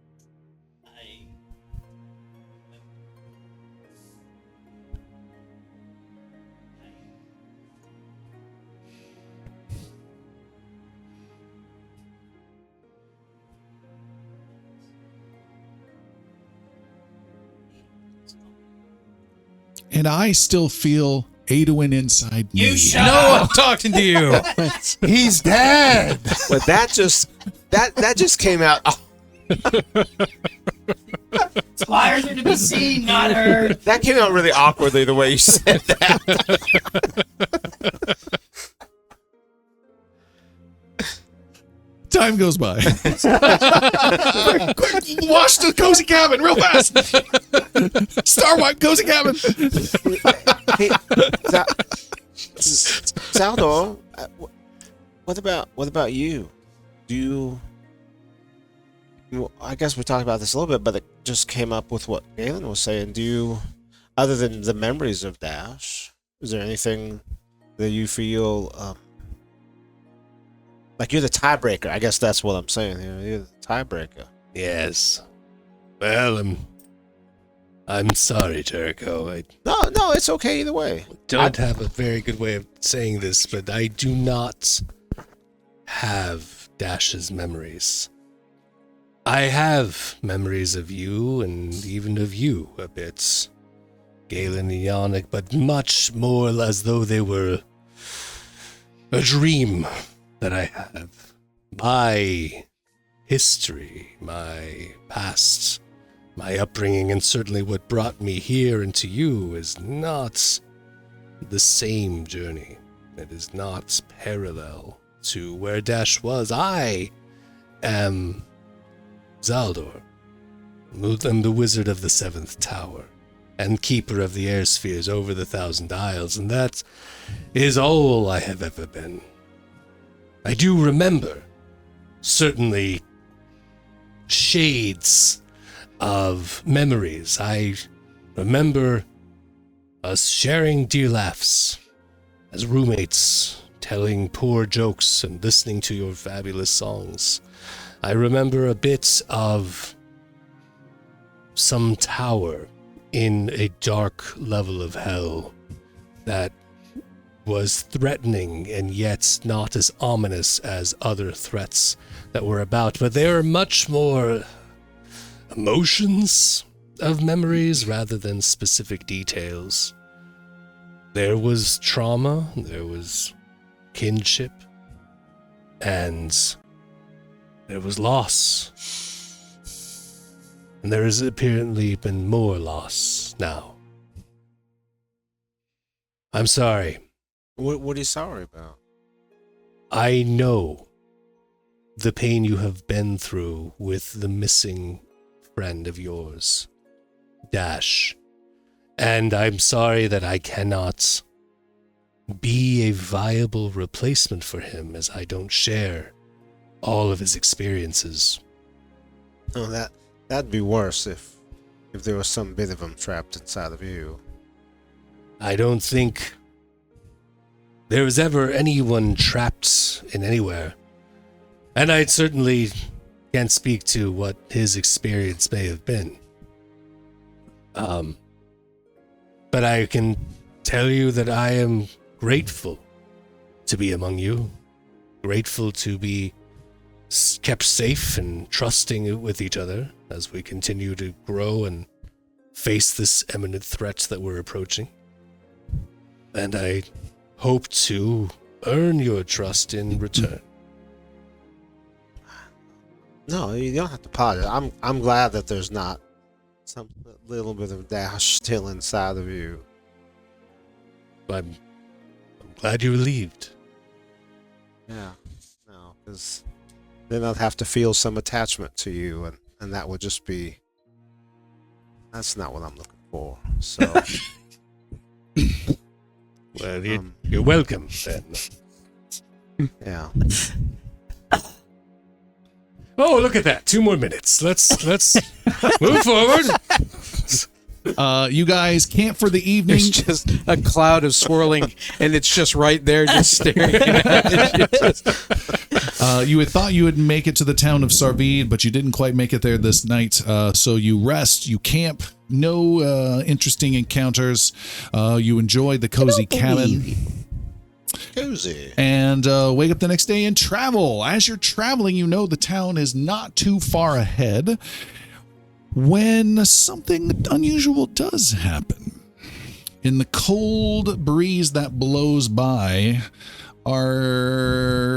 And I still feel Adwin inside me. No, I'm talking to you. He's dead. But that just came out. Flyers are to be seen, not heard. That came out really awkwardly the way you said that. Time goes by. quick, wash the cozy cabin real fast. Star wipe cozy cabin. Hey, Zaldor, what about you? Do you? Well, I guess we talked about this a little bit, but it just came up with what Galen was saying. Do you, other than the memories of Dash, is there anything that you feel like you're the tiebreaker? I guess that's what I'm saying here. You're the tiebreaker. Yes. Well, I'm sorry, Jericho. I No, it's okay either way. don't have a very good way of saying this, but I do not have Dash's memories. I have memories of you and even of you a bit, Galen and Yannick, but much more as though they were a dream that I have. My history, my past, my upbringing, and certainly what brought me here and to you is not the same journey. It is not parallel to where Dash was. I am Zaldor. I'm the wizard of the Seventh Tower and keeper of the air spheres over the 1,000 Isles, and that is all I have ever been. I do remember, certainly, shades of memories. I remember us sharing dear laughs as roommates, telling poor jokes and listening to your fabulous songs. I remember a bit of some tower in a dark level of hell that was threatening and yet not as ominous as other threats that were about, but there are much more emotions of memories rather than specific details. There was trauma, there was kinship, and there was loss. And there has apparently been more loss now. I'm sorry. What are you sorry about? I know the pain you have been through with the missing friend of yours, Dash. And I'm sorry that I cannot be a viable replacement for him, as I don't share all of his experiences. Oh, that'd be worse if there was some bit of him trapped inside of you. I don't think there was ever anyone trapped in anywhere. And I'd certainly can't speak to what his experience may have been. But I can tell you that I am grateful to be among you, grateful to be kept safe and trusting with each other as we continue to grow and face this imminent threat that we're approaching. And I hope to earn your trust in return. No, you don't have to apologize. I'm glad that there's not some little bit of dash still inside of you. I'm glad you relieved. Yeah, no, because then I'd have to feel some attachment to you, and that would just be. That's not what I'm looking for. So, Well, you're welcome then. yeah. Oh, look at that! 2 more minutes. Let's move forward. You guys camp for the evening. There's just a cloud of swirling, and it's just right there, just staring at it. You had thought you would make it to the town of Sarvid, but you didn't quite make it there this night. So you rest, you camp, no interesting encounters. You enjoy the cozy cabin. Cozy. And wake up the next day and travel. As you're traveling, you know the town is not too far ahead when something unusual does happen. In the cold breeze that blows by,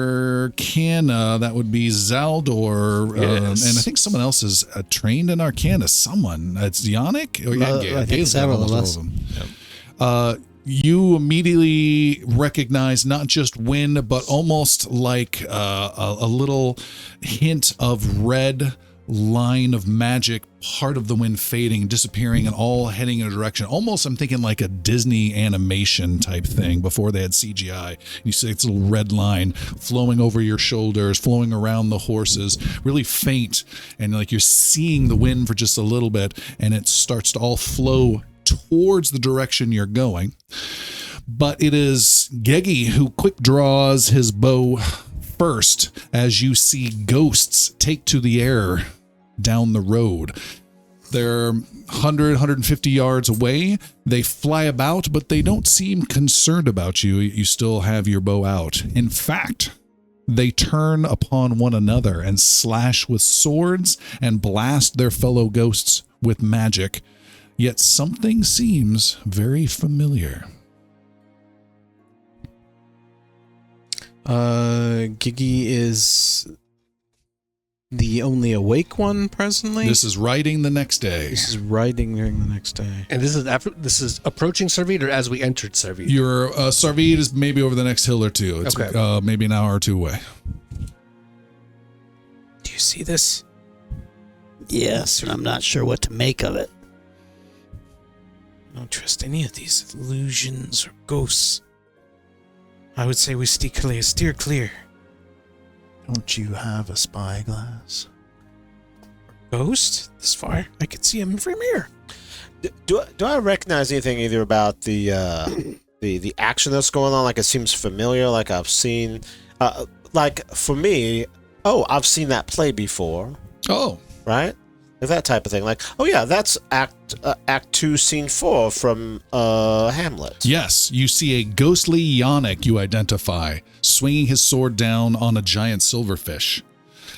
Arcana, that would be Zaldor, Yes. and I think someone else is trained in Arcana. Someone. It's Yannick? Or I think several of us. You immediately recognize not just wind, but almost like a little hint of red line of magic, part of the wind fading, disappearing, and all heading in a direction. Almost, I'm thinking like a Disney animation type thing before they had CGI. You see this little red line flowing over your shoulders, flowing around the horses, really faint, and like you're seeing the wind for just a little bit, and it starts to all flow towards the direction you're going. But it is Gegi who quick draws his bow first as you see ghosts take to the air down the road. They're 100, 150 yards away. They fly about, but they don't seem concerned about you. You still have your bow out. In fact, they turn upon one another and slash with swords and blast their fellow ghosts with magic. Yet something seems very familiar. Gigi is the only awake one presently. This is riding the next day. This is riding during the next day. And this is approaching Sarvid, or as we entered Sarvid? Your Sarvid is maybe over the next hill or two. It's Okay. Maybe an hour or two away. Do you see this? Yes, and I'm not sure what to make of it. I don't trust any of these illusions or ghosts. I would say we steer clear. Don't you have a spyglass? Ghost? This far? I could see him from here. Do I recognize anything either about the action that's going on? Like it seems familiar. Like I've seen. Like for me, I've seen that play before. Oh, right. That type of thing. Like, oh yeah, that's Act 2, Scene 4 from Hamlet. yes. You see a ghostly Yannick you identify, swinging his sword down on a giant silverfish.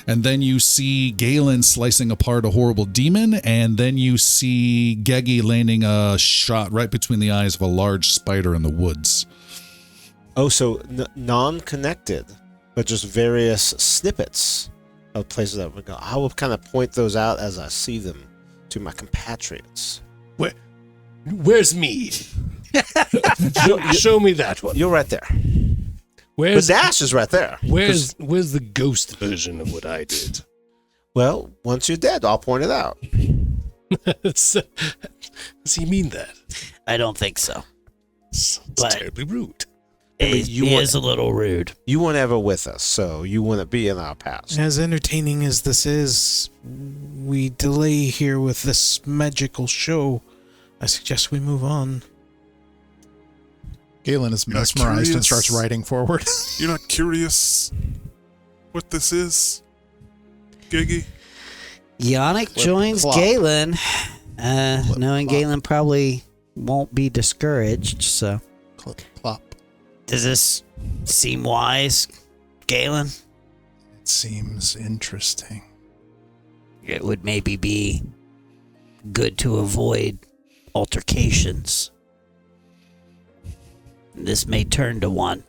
And then you see Galen slicing apart a horrible demon, and then you see Gegi landing a shot right between the eyes of a large spider in the woods. Oh, so non-connected, but just various snippets of places that would go. I will kind of point those out as I see them to my compatriots. Where's me? Show me that one. You're right there. Where's The dash is right there. where's the ghost version of what I did? Well, once you're dead, I'll point it out. Does he mean that? I don't think so. It's But- terribly rude. It you want- is a little rude. You weren't ever with us, so you wouldn't be in our past. As entertaining as this is, we delay here with this magical show. I suggest we move on. Galen is You're not mesmerized and curious? starts riding forward. You're not curious what this is? Giggy? Yannick joins Clop. Galen, knowing clop. Galen probably won't be discouraged. So, Clip, plop. does this seem wise, Galen? It seems interesting. It would maybe be good to avoid altercations. This may turn to one.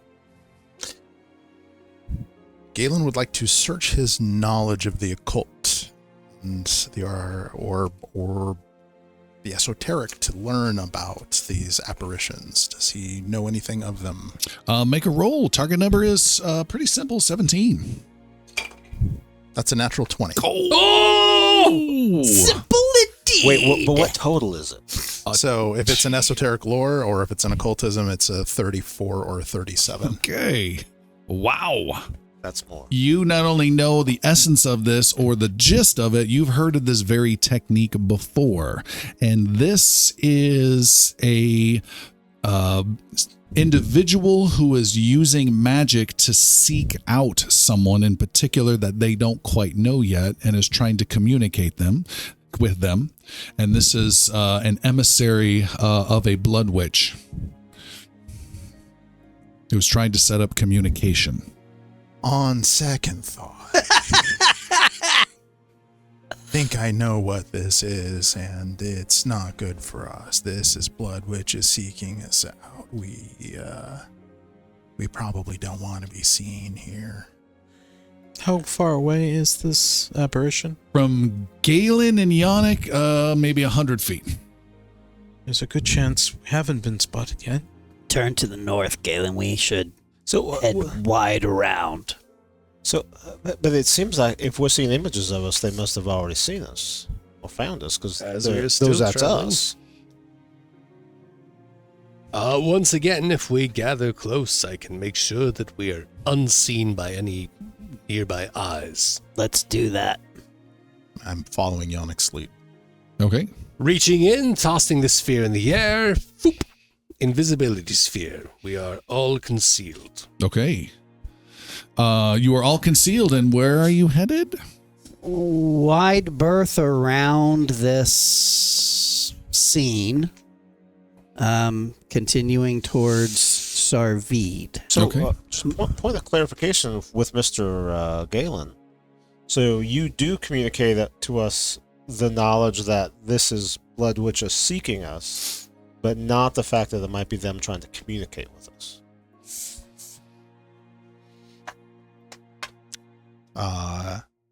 Galen would like to search his knowledge of the occult and or the esoteric to learn about these apparitions. Does he know anything of them? Make a roll. Target number is pretty simple, 17. That's a natural 20. Oh! Simple indeed. Wait, but what total is it? So if it's an esoteric lore or if it's an occultism, it's a 34 or a 37. Okay. Wow. That's more. You not only know the essence of this or the gist of it, you've heard of this very technique before. And this is a individual who is using magic to seek out someone in particular that they don't quite know yet and is trying to communicate with them. And this is an emissary of a blood witch who's trying to set up communication. On second thought, I think I know what this is, and it's not good for us. This is blood witches seeking us out. We probably don't want to be seen here. How far away is this apparition? From Galen and Yannick, maybe 100 feet. There's a good chance we haven't been spotted yet. Turn to the north, Galen. We should So, head wide around. but it seems like if we're seeing images of us, they must have already seen us or found us because As we're still that's traveling. us. Once again, if we gather close, I can make sure that we are unseen by any nearby eyes. Let's do that. I'm following Yannick's lead. Okay. Reaching in, tossing the sphere in the air. Foop. Invisibility sphere. We are all concealed. Okay. You are all concealed, and where are you headed? Wide berth around this scene, continuing towards Sarvid. So, Okay. Point of clarification with Mr. Galen. So you do communicate that to us the knowledge that this is blood witches seeking us, but not the fact that it might be them trying to communicate with us.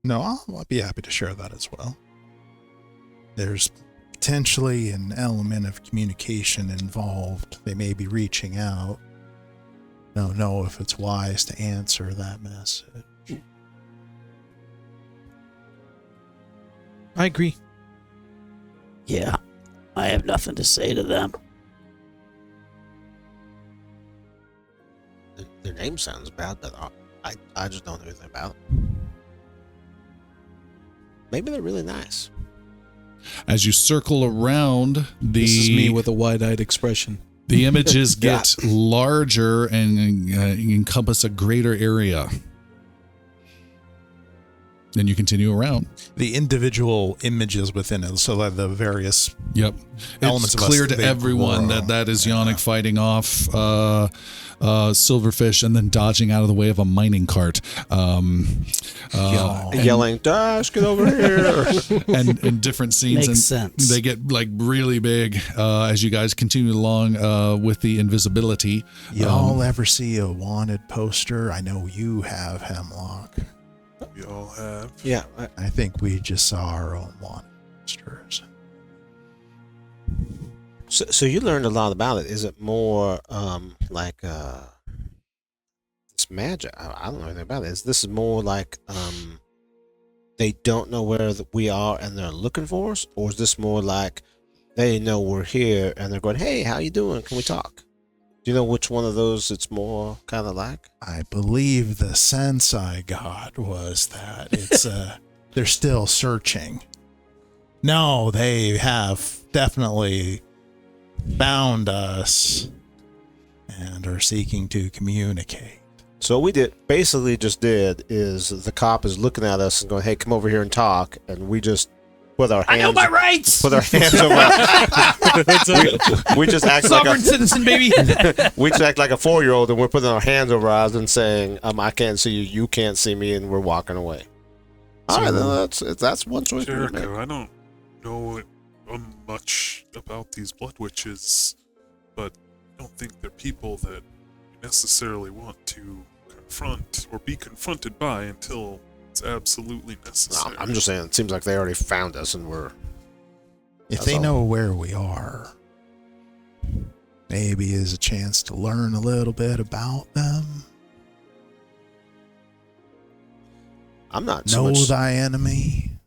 No, I'll be happy to share that as well. There's potentially an element of communication involved. They may be reaching out. Don't know if it's wise to answer that message. I agree. Yeah, I have nothing to say to them. Their name sounds bad, but I just don't know anything about it. Maybe they're really nice. As you circle around, This is me with a wide-eyed expression. the images get larger and encompass a greater area. Then you continue around. The individual images within it, so that the various Yep. Elements it's of us, clear to they everyone grow. that is Yannick fighting off Silverfish and then dodging out of the way of a mining cart. And Yelling, Dash, get over here! and in different scenes. Makes and sense. They get like really big as you guys continue along with the invisibility. Y'all ever see a wanted poster? I know you have, Hemlock. We all have. Yeah, I think we just saw our own wanted posters. So you learned a lot about it. Is it more like it's magic? I don't know anything about it. This is more like they don't know where we are and they're looking for us, or is this more like they know we're here and they're going, "Hey, how you doing? Can we talk?" Do you know which one of those it's more kind of like? I believe the sense I got was that it's they're still searching. No, they have definitely found us and are seeking to communicate. So what we did is the cop is looking at us and going, "Hey, come over here and talk," and we just put our hands. I know my rights. Put our hands over. we just act Sovereign like citizen, baby. we just act like a 4-year-old, and we're putting our hands over our eyes and saying, "I can't see you, you can't see me," and we're walking away. All right, then that's one choice. Jericho, I don't know much about these blood witches, but I don't think they're people that you necessarily want to confront or be confronted by until it's absolutely necessary. I'm just saying, it seems like they already found us, and we're. If That's they all. know where we are, maybe is a chance to learn a little bit about them. I'm not so Know much. thy enemy.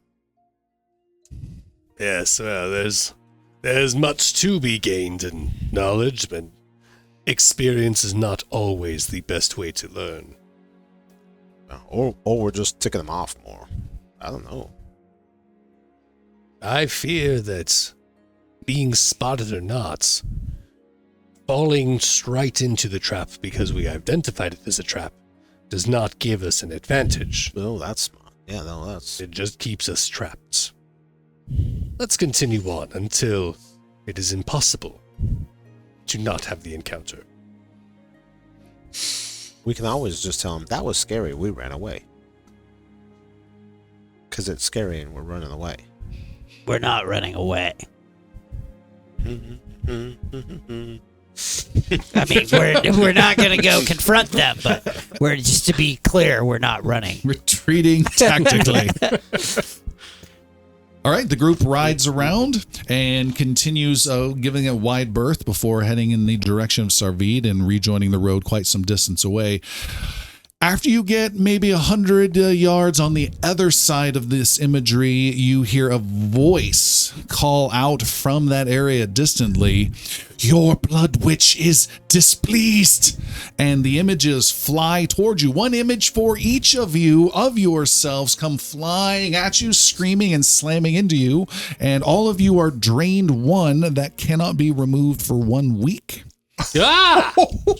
Yes, well, there's much to be gained in knowledge, but experience is not always the best way to learn. Or we're just ticking them off more. I don't know. I fear that being spotted or not, falling straight into the trap because we identified it as a trap does not give us an advantage. No, that's It just keeps us trapped. Let's continue on until it is impossible to not have the encounter. We can always just tell them that was scary. We ran away because it's scary and we're running away. We're not running away. I mean, we're not going to go confront them, but we're just to be clear, we're not running. Retreating tactically. All right, the group rides around and continues giving it wide berth before heading in the direction of Sarvid and rejoining the road quite some distance away. After you get maybe 100 yards on the other side of this imagery, you hear a voice call out from that area distantly, "Your blood witch is displeased." And the images fly towards you. One image for each of you, of yourselves, come flying at you, screaming and slamming into you. And all of you are drained one that cannot be removed for 1 week. Ah!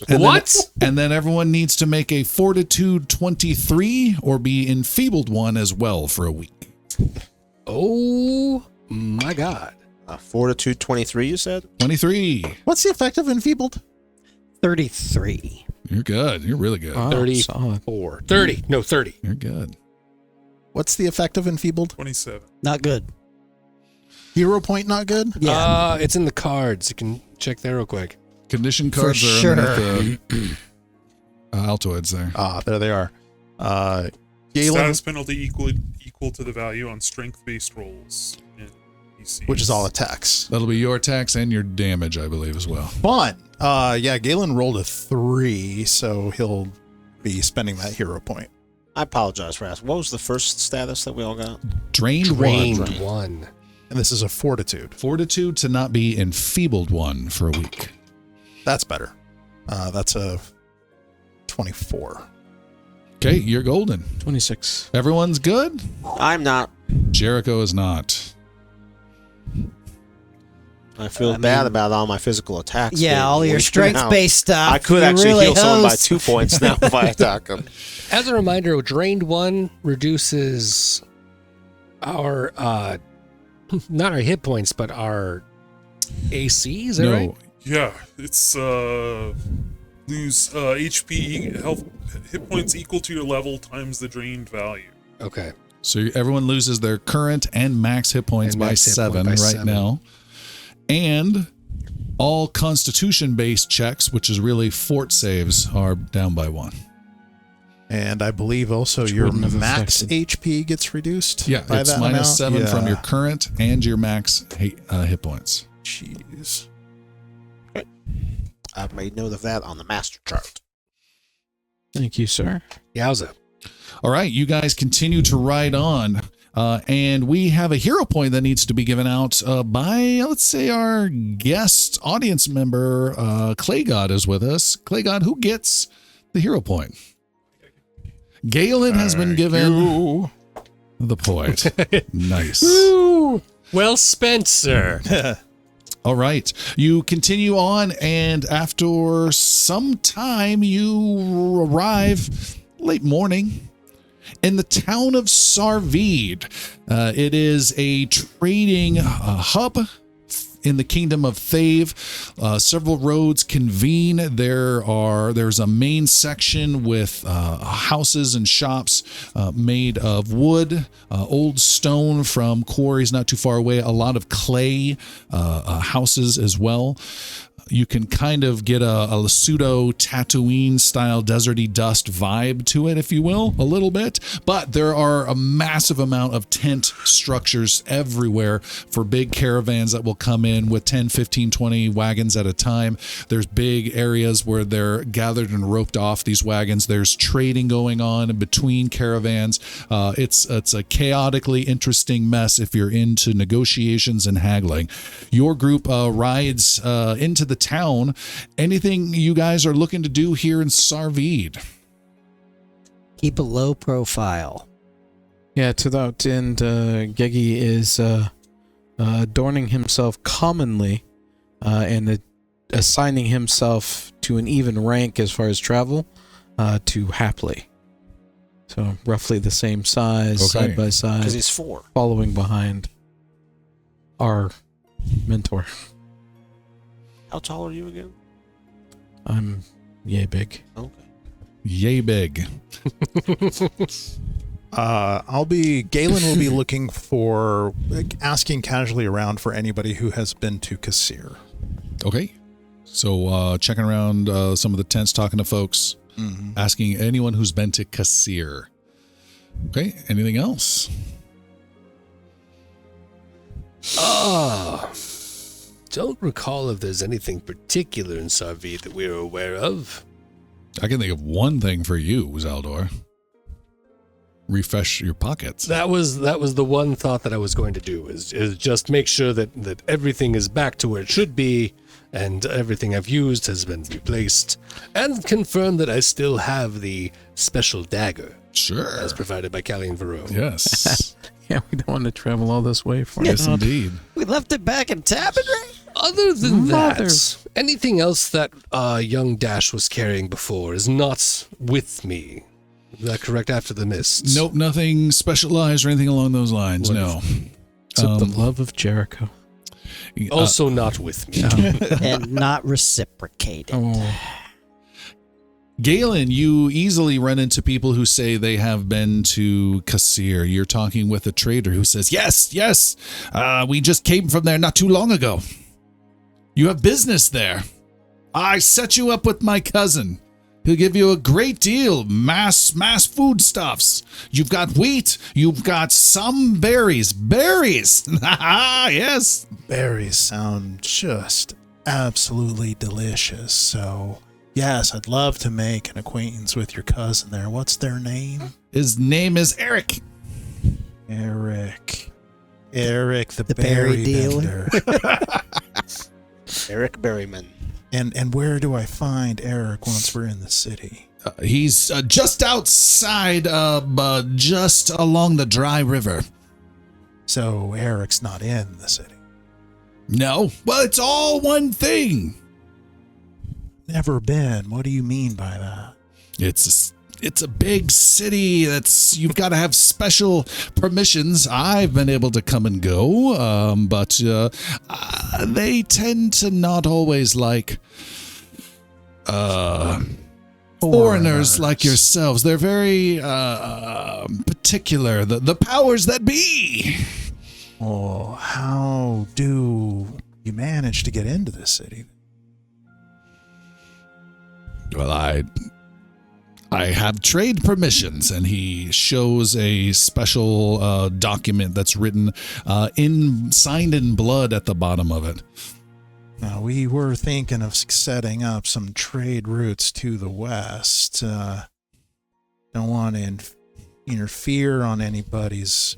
And What? And then everyone needs to make a Fortitude 23 or be enfeebled one as well for a week. Oh my god. Fortitude 23, you said? 23. What's the effect of enfeebled? 33. You're good. You're really good. 34. 30. No, 30. You're good. What's the effect of enfeebled? 27. Not good. Hero point not good? Yeah. It's in the cards. You can check there real quick. Condition cards are sure. underneath the Altoids there. Ah, there they are. Galen, Status penalty equal to the value on strength-based rolls in PCs. which is all attacks. That'll be your attacks and your damage, I believe, as well. Fun. Yeah, Galen rolled a 3, so he'll be spending that hero point. I apologize for asking. What was the first status that we all got? Drained Drained 1. 1. And this is a fortitude. Fortitude to not be enfeebled 1 for a week. That's better. That's a 24. Okay, you're golden. 26. Everyone's good? I'm not. Jericho is not. I feel I bad mean- about all my physical attacks. Yeah, being all your weakened strength-based stuff. out. I could you actually really heal someone by hosed. 2 points now if I attack them. As a reminder, Drained 1 reduces our, not our hit points, but our AC, is that right? Yeah, it's lose HP health hit points equal to your level times the drained value. Okay. So everyone loses their current and max hit points And by max hit 7 point by right 7. now. And all constitution-based checks, which is really fort saves, are down by 1. And I believe also Which your wouldn't have max affected. HP gets reduced. Yeah, by it's that minus amount? 7 from Yeah. your current and your max hit points. Jeez. I've made note of that on the master chart. Thank you, sir. Yowza. All right, you guys continue to ride on. And we have a hero point that needs to be given out by, let's say, our guest audience member, Clay God is with us. Clay God, who gets the hero point? Galen has been given the point. Nice. Ooh, well spent, sir. All right. You continue on, and after some time, you arrive late morning in the town of Sarvid. It is a trading hub in the kingdom of Thave. Several roads convene. There's a main section with houses and shops made of wood, old stone from quarries not too far away, a lot of clay houses as well. You can kind of get a pseudo Tatooine style deserty dust vibe to it, if you will, a little bit. But there are a massive amount of tent structures everywhere for big caravans that will come in with 10, 15, 20 wagons at a time. There's big areas where they're gathered and roped off these wagons. There's trading going on in between caravans. It's a chaotically interesting mess if you're into negotiations and haggling. Your group rides into the town. Anything you guys are looking to do here in Sarvid? Keep a low profile. Yeah, to that end, Gegi is adorning himself commonly and assigning himself to an even rank as far as travel to Hapley. So roughly the same size, side by side. Because he's 4. Following behind our mentor. How tall are you again? I'm yay big. Okay. Yay big. Galen will be looking for, asking casually around for anybody who has been to Kaseer. Okay. So checking around some of the tents, talking to folks, asking anyone who's been to Kaseer. Okay. Anything else? Don't recall if there's anything particular in Sarvid that we're aware of. I can think of one thing for you, Zaldor. Refresh your pockets. That was the one thought that I was going to do, is just make sure that everything is back to where it should be, and everything I've used has been replaced, and confirm that I still have the special dagger. Sure. As provided by Callie and Varro. Yes. Yeah, we don't want to travel all this way for Yes, it. indeed. We left it back in Tabernary? Other than that, anything else that young Dash was carrying before is not with me. Is that correct, after the mist? Nope, nothing specialized or anything along those lines, no. Except the love of Jericho. Also not with me. And not reciprocated. Oh. Galen, you easily run into people who say they have been to Kaseer. You're talking with a trader who says, yes, we just came from there not too long ago. You have business there. I set you up with my cousin. He'll give you a great deal, mass foodstuffs. You've got wheat, you've got some berries. Berries! Yes. Berries sound just absolutely delicious, so yes, I'd love to make an acquaintance with your cousin there. What's their name? His name is Eric. Eric the berry berry dealer. vendor. Eric Berryman. And where do I find Eric once we're in the city? He's just outside, just along the dry river. So Eric's not in the city. No, well, it's all one thing. Never been. What do you mean by that? It's a big city that's, you've got to have special permissions. I've been able to come and go, but they tend to not always like foreigners like yourselves. They're very particular, the powers that be. Oh, how do you manage to get into this city? Well, I have trade permissions, and he shows a special document that's written signed in blood at the bottom of it. Now, we were thinking of setting up some trade routes to the west. Don't want to interfere on anybody's,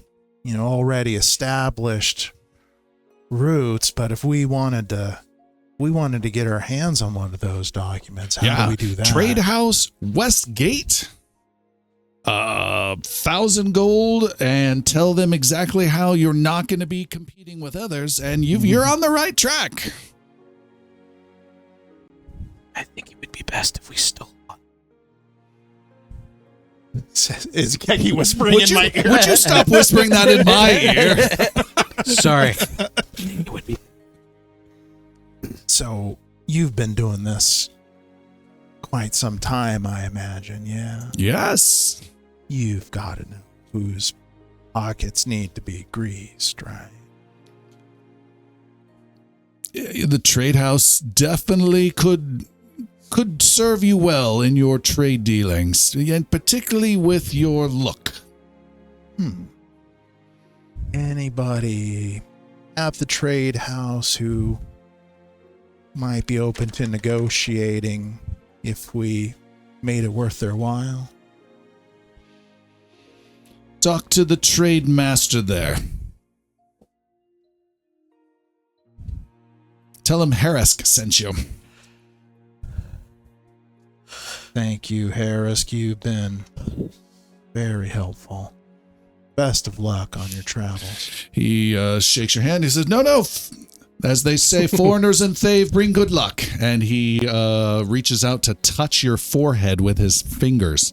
already established routes, but if we wanted to get our hands on one of those documents, how do we do that? Trade House West Gate. 1,000 gold, and tell them exactly how you're not going to be competing with others, and you're on the right track. I think it would be best if we stole one. Is Keggy whispering in my ear? Would you stop whispering that in my ear? Sorry. It would be. So you've been doing this quite some time, I imagine, yeah? Yes. You've got to know whose pockets need to be greased, right? The trade house definitely could serve you well in your trade dealings, and particularly with your look. Anybody at the trade house who might be open to negotiating if we made it worth their while? Talk to the trade master there. Tell him Harask sent you. Thank you, Harris. You've been very helpful. Best of luck on your travels. He shakes your hand. He says, no. As they say, foreigners and Thave bring good luck. And he reaches out to touch your forehead with his fingers.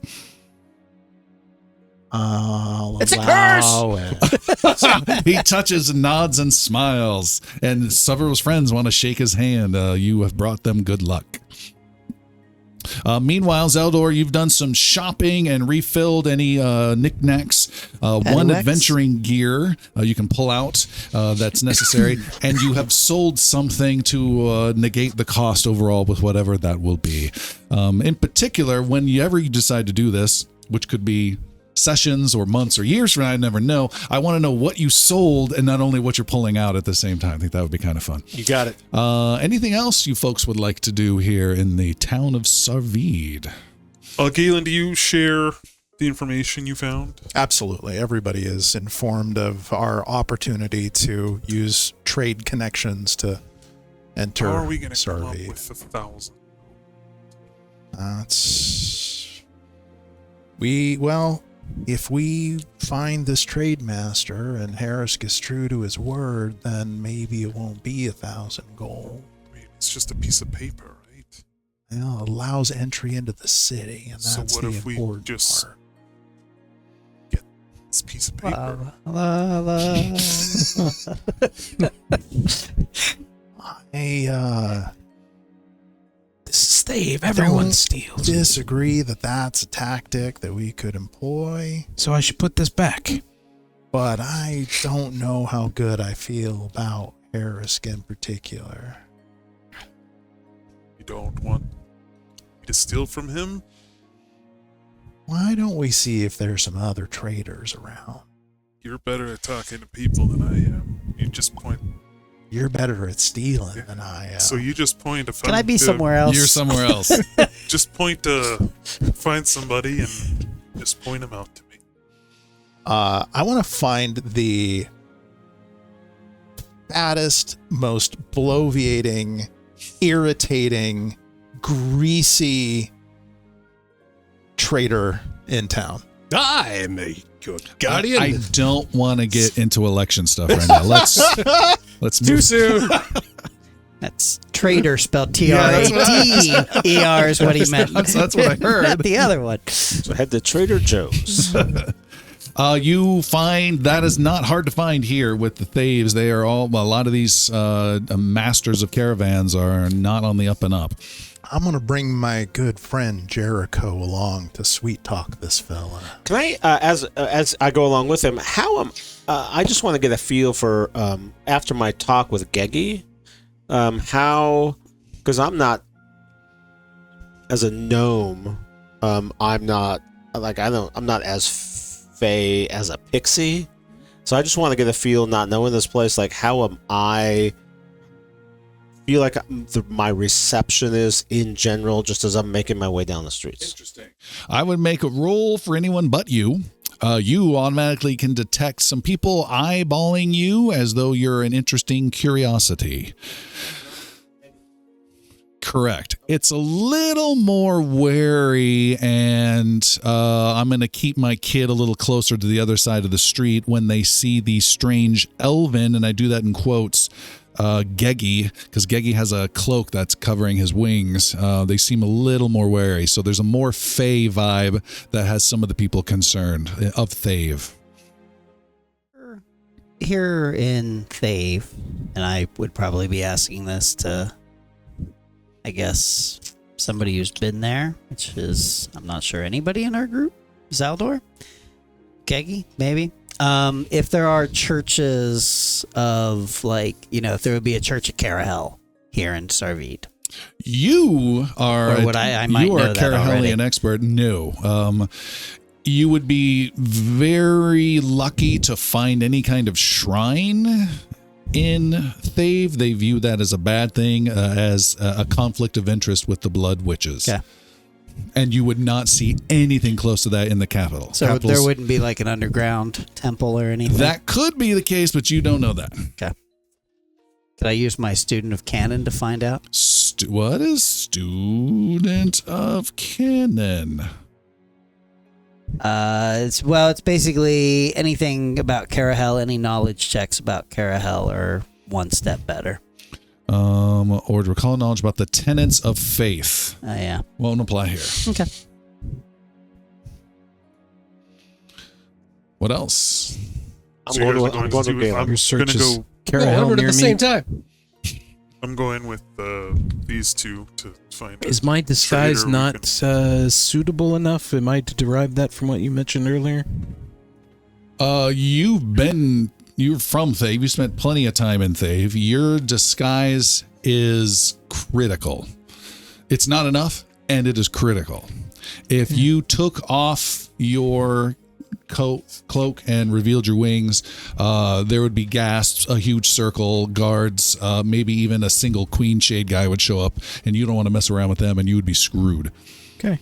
It's a curse! He touches, nods, and smiles. And several of his friends want to shake his hand. You have brought them good luck. Meanwhile, Zaldor, you've done some shopping and refilled any knickknacks. One adventuring gear you can pull out that's necessary. And you have sold something to negate the cost overall with whatever that will be. In particular, whenever you decide to do this, which could be sessions or months or years from now, I never know. I want to know what you sold and not only what you're pulling out at the same time. I think that would be kind of fun. You got it. Anything else you folks would like to do here in the town of Sarvid? Galen, do you share the information you found? Absolutely. Everybody is informed of our opportunity to use trade connections to enter How are we going to come up Sarvid. with 1,000? If we find this trade master and Harris gets true to his word, then maybe it won't be 1,000 gold. I mean, it's just a piece of paper, right? Well, it allows entry into the city, and So that's what the if we important just part. get this piece of paper? This is Stave. Everyone Don't steals. disagree that that's a tactic that we could employ, So I should put this back. but I don't know how good I feel about Harris in particular. You don't want me to steal from him? Why don't we see if there's some other traders around? You're better at talking to people than I am. You just point. You're better at stealing than I am. So you just point. If Can I'm I be good, somewhere else? You're somewhere else. Just point to find somebody and just point them out to me. I want to find the fattest, most bloviating, irritating, greasy trader in town. I'm a good guardian. I don't want to get into election stuff right now. Let's move. Too soon. That's traitor spelled Trader is what he meant. That's what I heard. Not the other one. So head to Trader Joe's. You find that is not hard to find here with the Thaves. They are all, a lot of these masters of caravans are not on the up and up. I'm going to bring my good friend Jericho along to sweet talk this fella. Can I, as I go along with him, I just want to get a feel for after my talk with Geggy, because I'm not, as a gnome, I'm not as fey as a pixie, so I just want to get a feel, not knowing this place, like how am I feel like my reception is in general, just as I'm making my way down the streets. Interesting. I would make a roll for anyone but you. You automatically can detect some people eyeballing you as though you're an interesting curiosity. Correct. It's a little more wary, and I'm going to keep my kid a little closer to the other side of the street when they see the strange elven, and I do that in quotes, Geggy, because Geggy has a cloak that's covering his wings. They seem a little more wary, so there's a more Fey vibe that has some of the people concerned of Thave. Here in Thave, and I would probably be asking this to, I guess, somebody who's been there, which is, I'm not sure anybody in our group. Zaldor? Geggy, maybe? If there are churches of, like, you know, if there would be a church of Carahel here in Sarvid. You are, Or would I might you are know a that already. Carahelian expert. No. You would be very lucky to find any kind of shrine in Thave. They view that as a bad thing, as a conflict of interest with the Blood Witches. Yeah. And you would not see anything close to that in the capital. So Capital's- there wouldn't be like an underground temple or anything? That could be the case, but you don't know that. Okay. Could I use my student of canon to find out? What is student of canon? It's basically anything about Carahel, any knowledge checks about Carahel are one step better. Or to recall knowledge about the tenets of faith. Yeah. Won't apply here. Okay. So I'm you going guys to, are I'm going going to to do it. Galen. I'm Your search gonna is go. Carahel Onward at near the me. same time. I'm going with these two to find. Is my disguise Trader we not can- suitable enough? Am I to derive that from what you mentioned earlier? You're from Thave. You spent plenty of time in Thave. Your disguise is critical. It's not enough, and it is critical. If you took off your cloak and revealed your wings, there would be gasps, a huge circle, guards, maybe even a single Queen Shade guy would show up, and you don't want to mess around with them, and you would be screwed. Okay.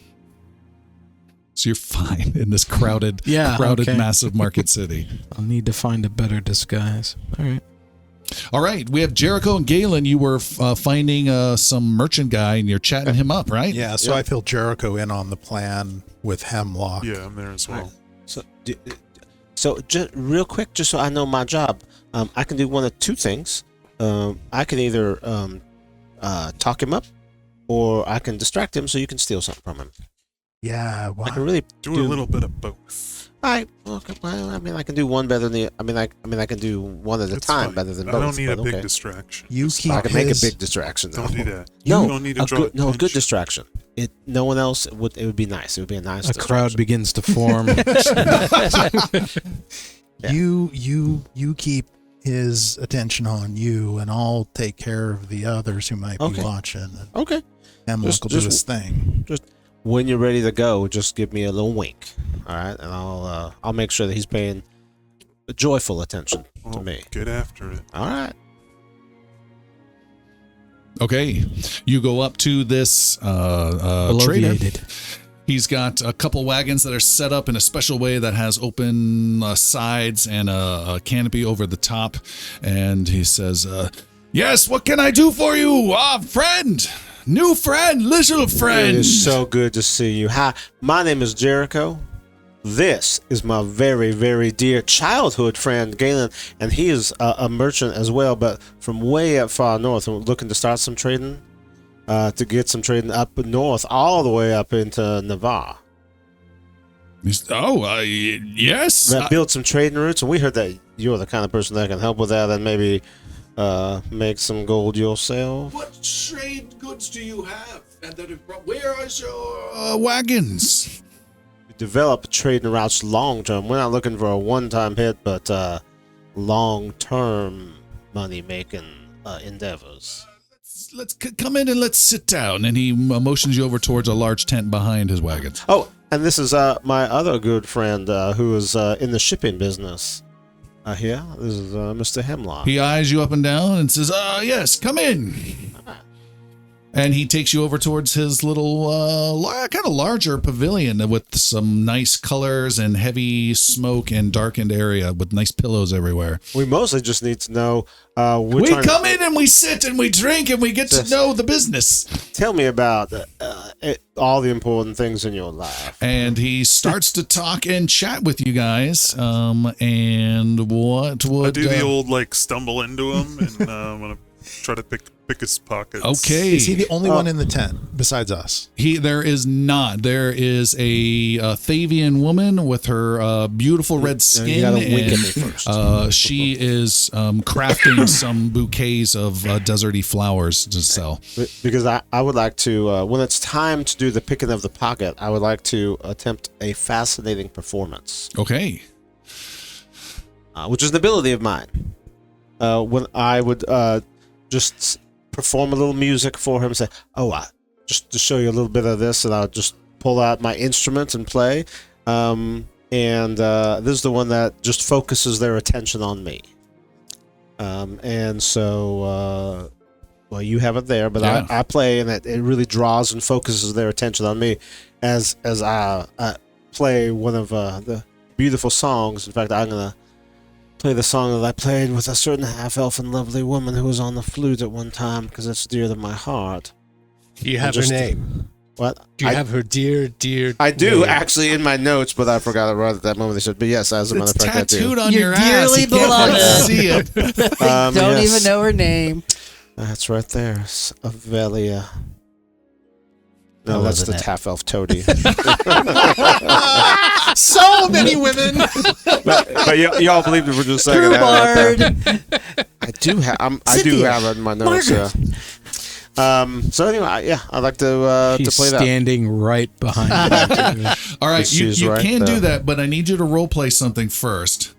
So you're fine in this crowded, okay. massive market city. I'll need to find a better disguise. All right. All right, we have Jericho and Galen. You were finding some merchant guy, and you're chatting him up, right? Yeah, so I fill Jericho in on the plan with Hemlock. Yeah, I'm there as well. So just real quick, just so I know my job, I can do one of two things. I can either talk him up, or I can distract him so you can steal something from him. Yeah, I can really Do a little bit of both. I mean, I can do one better than the. I can do one at a That's time fine. better than I both. don't need a but big okay. distraction. You Just keep I can make a his- big distraction. Though. Don't do that. No, You don't need to a draw good, no, a good attention. distraction. No one else would. It would be nice. It would be a nice. A crowd begins to form. You keep his attention on you, and I'll take care of the others who might be Okay. watching. And Okay. Hemlock will do his thing. When you're ready to go, just give me a little wink. All right, and I'll make sure that he's paying joyful attention to me. Get after it. All right. Okay, you go up to this trader. Bloviated. He's got a couple wagons that are set up in a special way that has open sides and a canopy over the top. And he says, yes, what can I do for you? Friend, new friend, little friend. It is so good to see you. Hi, my name is Jericho. This is my very, very dear childhood friend, Galen, and he is a merchant as well, but from way up far north. And we're looking to start some trading, to get some trading up north, all the way up into Navarre. Yes. Build some trading routes, and we heard that you're the kind of person that can help with that, and maybe make some gold yourself. What trade goods do you have? And where are your wagons? Develop trading routes long term. We're not looking for a one-time hit, but long-term money-making endeavors. Let's come in and let's sit down. And he motions you over towards a large tent behind his wagons. Oh, and this is my other good friend who is in the shipping business. Here, this is Mr. Hemlock. He eyes you up and down and says, yes, come in. And he takes you over towards his little, kind of larger pavilion with some nice colors and heavy smoke and darkened area with nice pillows everywhere. We mostly just need to know. We come in and we sit and we drink and we get to know the business. Tell me about all the important things in your life. And he starts to talk and chat with you guys. And what would... I do the old, like, stumble into him, and I'm going to try to pick his pockets. Okay. Is he the only one in the tent besides us? There is not. There is a Thavian woman with her beautiful red skin. You gotta wink at me first. She is crafting some bouquets of deserty flowers to sell. Because I would like to, when it's time to do the picking of the pocket, I would like to attempt a fascinating performance. Okay. Which is an ability of mine. When I would just perform a little music for him, say, just to show you a little bit of this, and I'll just pull out my instrument and play. And this is the one that just focuses their attention on me. And so, you have it there, but yeah. I play, and it really draws and focuses their attention on me as I play one of the beautiful songs. In fact, I'm going to play the song that I played with a certain half-elf and lovely woman who was on the flute at one time, because it's dear to my heart. Do you have her name? What? Do you have her dear I do, name? actually, in my notes, but I forgot it right at that moment. They said, but yes, as a matter of fact, I do. Tattooed on Your your ass. dearly You can't beloved. see it. Don't Yes. even know her name. That's right there. Avelia. No, Oh, that's wasn't the it? half-elf toady. So many women. but y'all believe me for just a second. True Bard. I do have it in my notes. So anyway, yeah, I'd like to He's play that. standing right behind you. All right, She's you right can there. do that, but I need you to role play something first.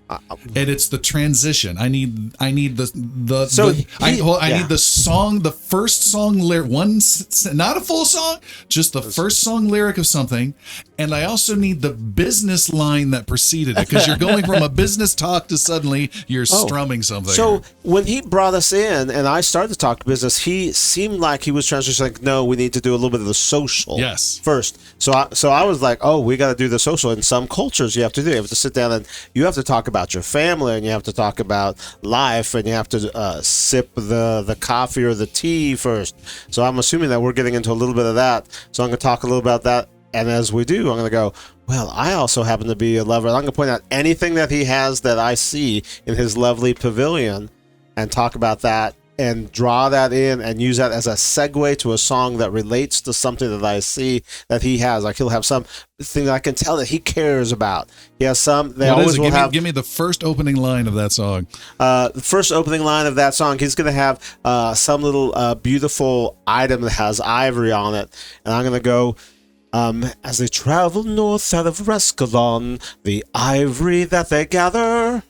And it's the transition. I need the need the song, the first song lyric, not a full song, just the first song lyric of something. And I also need the business line that preceded it, because you're going from a business talk to suddenly you're strumming something. So when he brought us in and I started to talk business, he seemed like he was transitioning. Like, no, we need to do a little bit of the social first. So I was like, we got to do the social. In some cultures, you have to do it. You have to sit down and you have to talk about your family, and you have to talk about life, and you have to sip the coffee or the tea first. So I'm assuming that we're getting into a little bit of that. So I'm going to talk a little about that. And as we do, I'm going to go, well, I also happen to be a lover. And I'm going to point out anything that he has that I see in his lovely pavilion and talk about that and draw that in and use that as a segue to a song that relates to something that I see that he has. Like, he'll have some thing that I can tell that he cares about. He has some. They what always is it? will have. Give me the first opening line of that song. The first opening line of that song, he's going to have some little beautiful item that has ivory on it. And I'm going to go, as they travel north out of Rescalon, the ivory that they gather.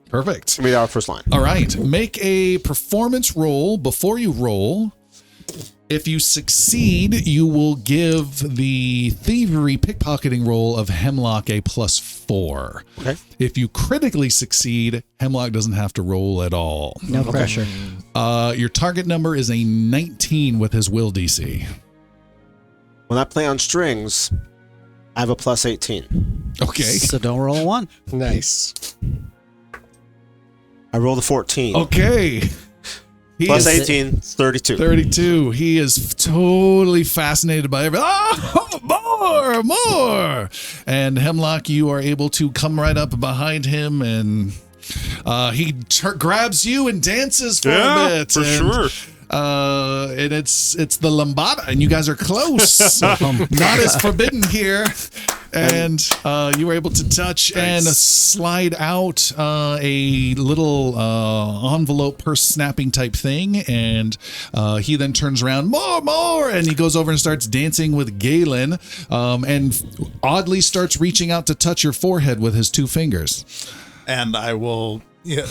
Perfect. Give me our first line. All right. Make a performance roll before you roll. If you succeed, you will give the thievery pickpocketing roll of Hemlock a +4. Okay. If you critically succeed, Hemlock doesn't have to roll at all. No pressure. Your target number is a 19 with his will DC. When I play on strings, I have a +18. Okay. So don't roll a 1. Nice. I rolled a 14. Okay. He Plus is 18, 32. 32. He is totally fascinated by everything. Oh, more. And Hemlock, you are able to come right up behind him, and he grabs you and dances for a bit. For sure. And it's the lambada, and you guys are close. Not as forbidden here. And you were able to touch and slide out a little envelope purse snapping type thing. And he then turns around, more, and he goes over and starts dancing with Galen, and oddly starts reaching out to touch your forehead with his 2 fingers. And I will Yeah,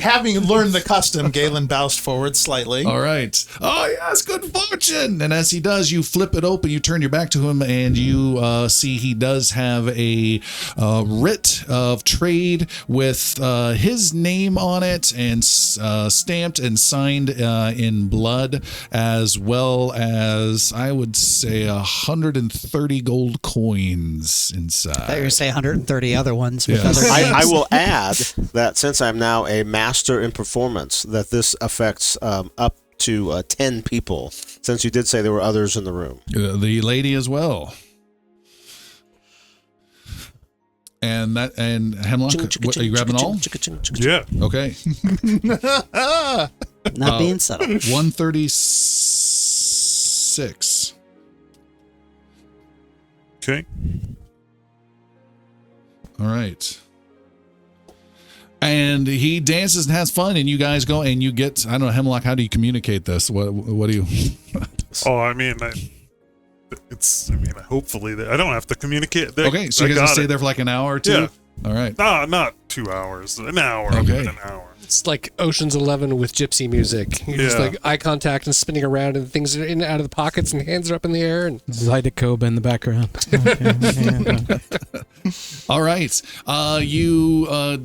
having learned the custom, Galen bows forward slightly. All right. Oh, yes, good fortune. And as he does, you flip it open, you turn your back to him, and you see he does have a writ of trade with his name on it and stamped and signed in blood, as well as, I would say, 130 gold coins inside. I thought you were going to say 130 other ones with Yes. other names. I will add that since I'm now a master in performance, that this affects up to 10 people, since you did say there were others in the room. The lady as well. And Hemlock, what, are you grabbing all? Yeah. Okay. Not being subtle. 136. Okay. All right. And he dances and has fun, and you guys go and you get, I don't know, Hemlock, how do you communicate this? What do you? Oh, I mean, hopefully I don't have to communicate. Okay, so you guys will stay there for like an hour or two? Yeah. All right. Not 2 hours. An hour. Okay. An hour. It's like Ocean's 11 with gypsy music. You're just Yeah. like eye contact and spinning around, and things are in and out of the pockets, and hands are up in the air. And Zydeco in the background. All right. You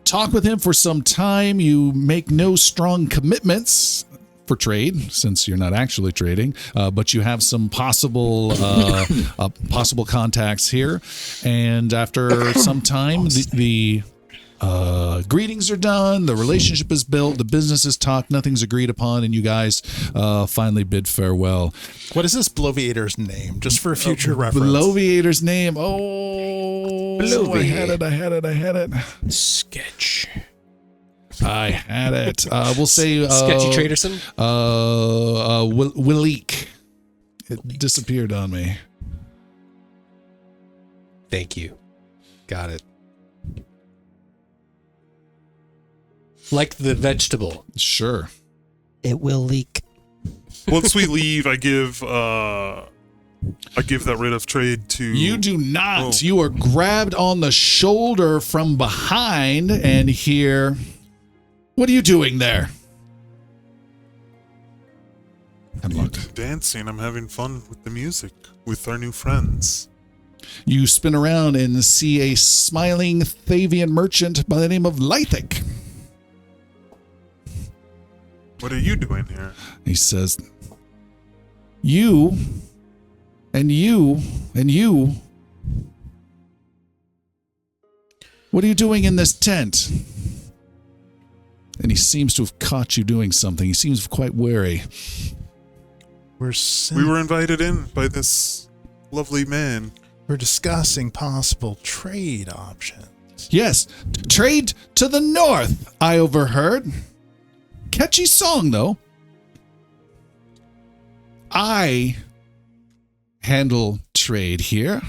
talk with him for some time. You make no strong commitments for trade, since you're not actually trading, but you have some possible contacts here. And after some time, the greetings are done, the relationship is built, the business is talked, nothing's agreed upon, and you guys finally bid farewell. What is this Bloviator's name? Just for future reference. Bloviator's name. Oh, I had it. Sketch. I had it. We'll say Sketchy Traderson. Willik. It disappeared on me. Thank you. Got it. Like the vegetable. Sure. It will leak. Once we leave, I give that writ of trade to You do not. Oh. You are grabbed on the shoulder from behind and hear, "What are you doing there?" Hemlock. dancing. I'm having fun with the music with our new friends. You spin around and see a smiling Thavian merchant by the name of Lythic. What are you doing here? He says, "You and you and you. What are you doing in this tent?" And he seems to have caught you doing something. He seems quite wary. We were invited in by this lovely man. We're discussing possible trade options. Yes, trade to the north, I overheard. Catchy song, though. I handle trade here,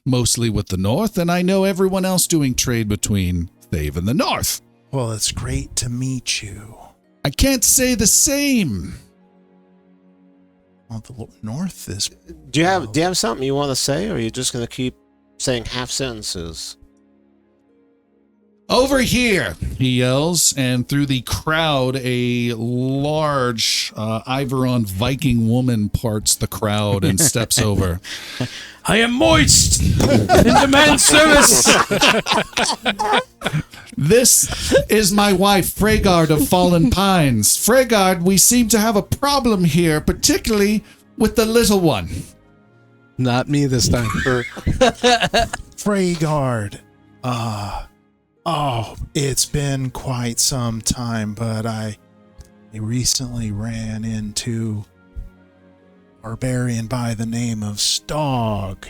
mostly with the north, and I know everyone else doing trade between Thave and the north. Well, it's great to meet you. I can't say the same. Well, the north is... Do you have something you want to say, or are you just going to keep saying half sentences? Over here, he yells, and through the crowd, a large Iveron Viking woman parts the crowd and steps over. I am moist in demand service. This is my wife, Fragard of Fallen Pines. Fragard, we seem to have a problem here, particularly with the little one. Not me this time. Fragard. Oh, it's been quite some time, but I recently ran into a barbarian by the name of Stog.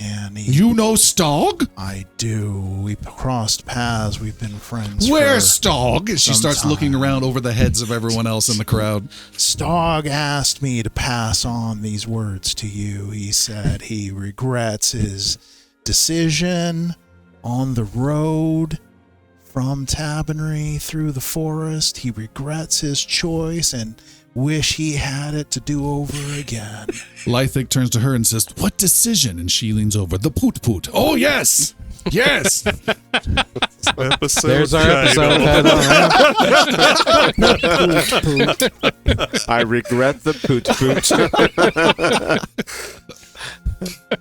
And You know Stog? I do. We crossed paths. We've been friends. Where's for Stog? She some starts time. looking around over the heads of everyone else in the crowd. Stog asked me to pass on these words to you. He said he regrets his decision on the road from Tabernary through the forest. He regrets his choice and wish he had it to do over again. Lythic turns to her and says, "What decision?" And she leans over. "The poot poot." "Oh, yes." Yes. Episode There's our episode title. I regret the poot poot.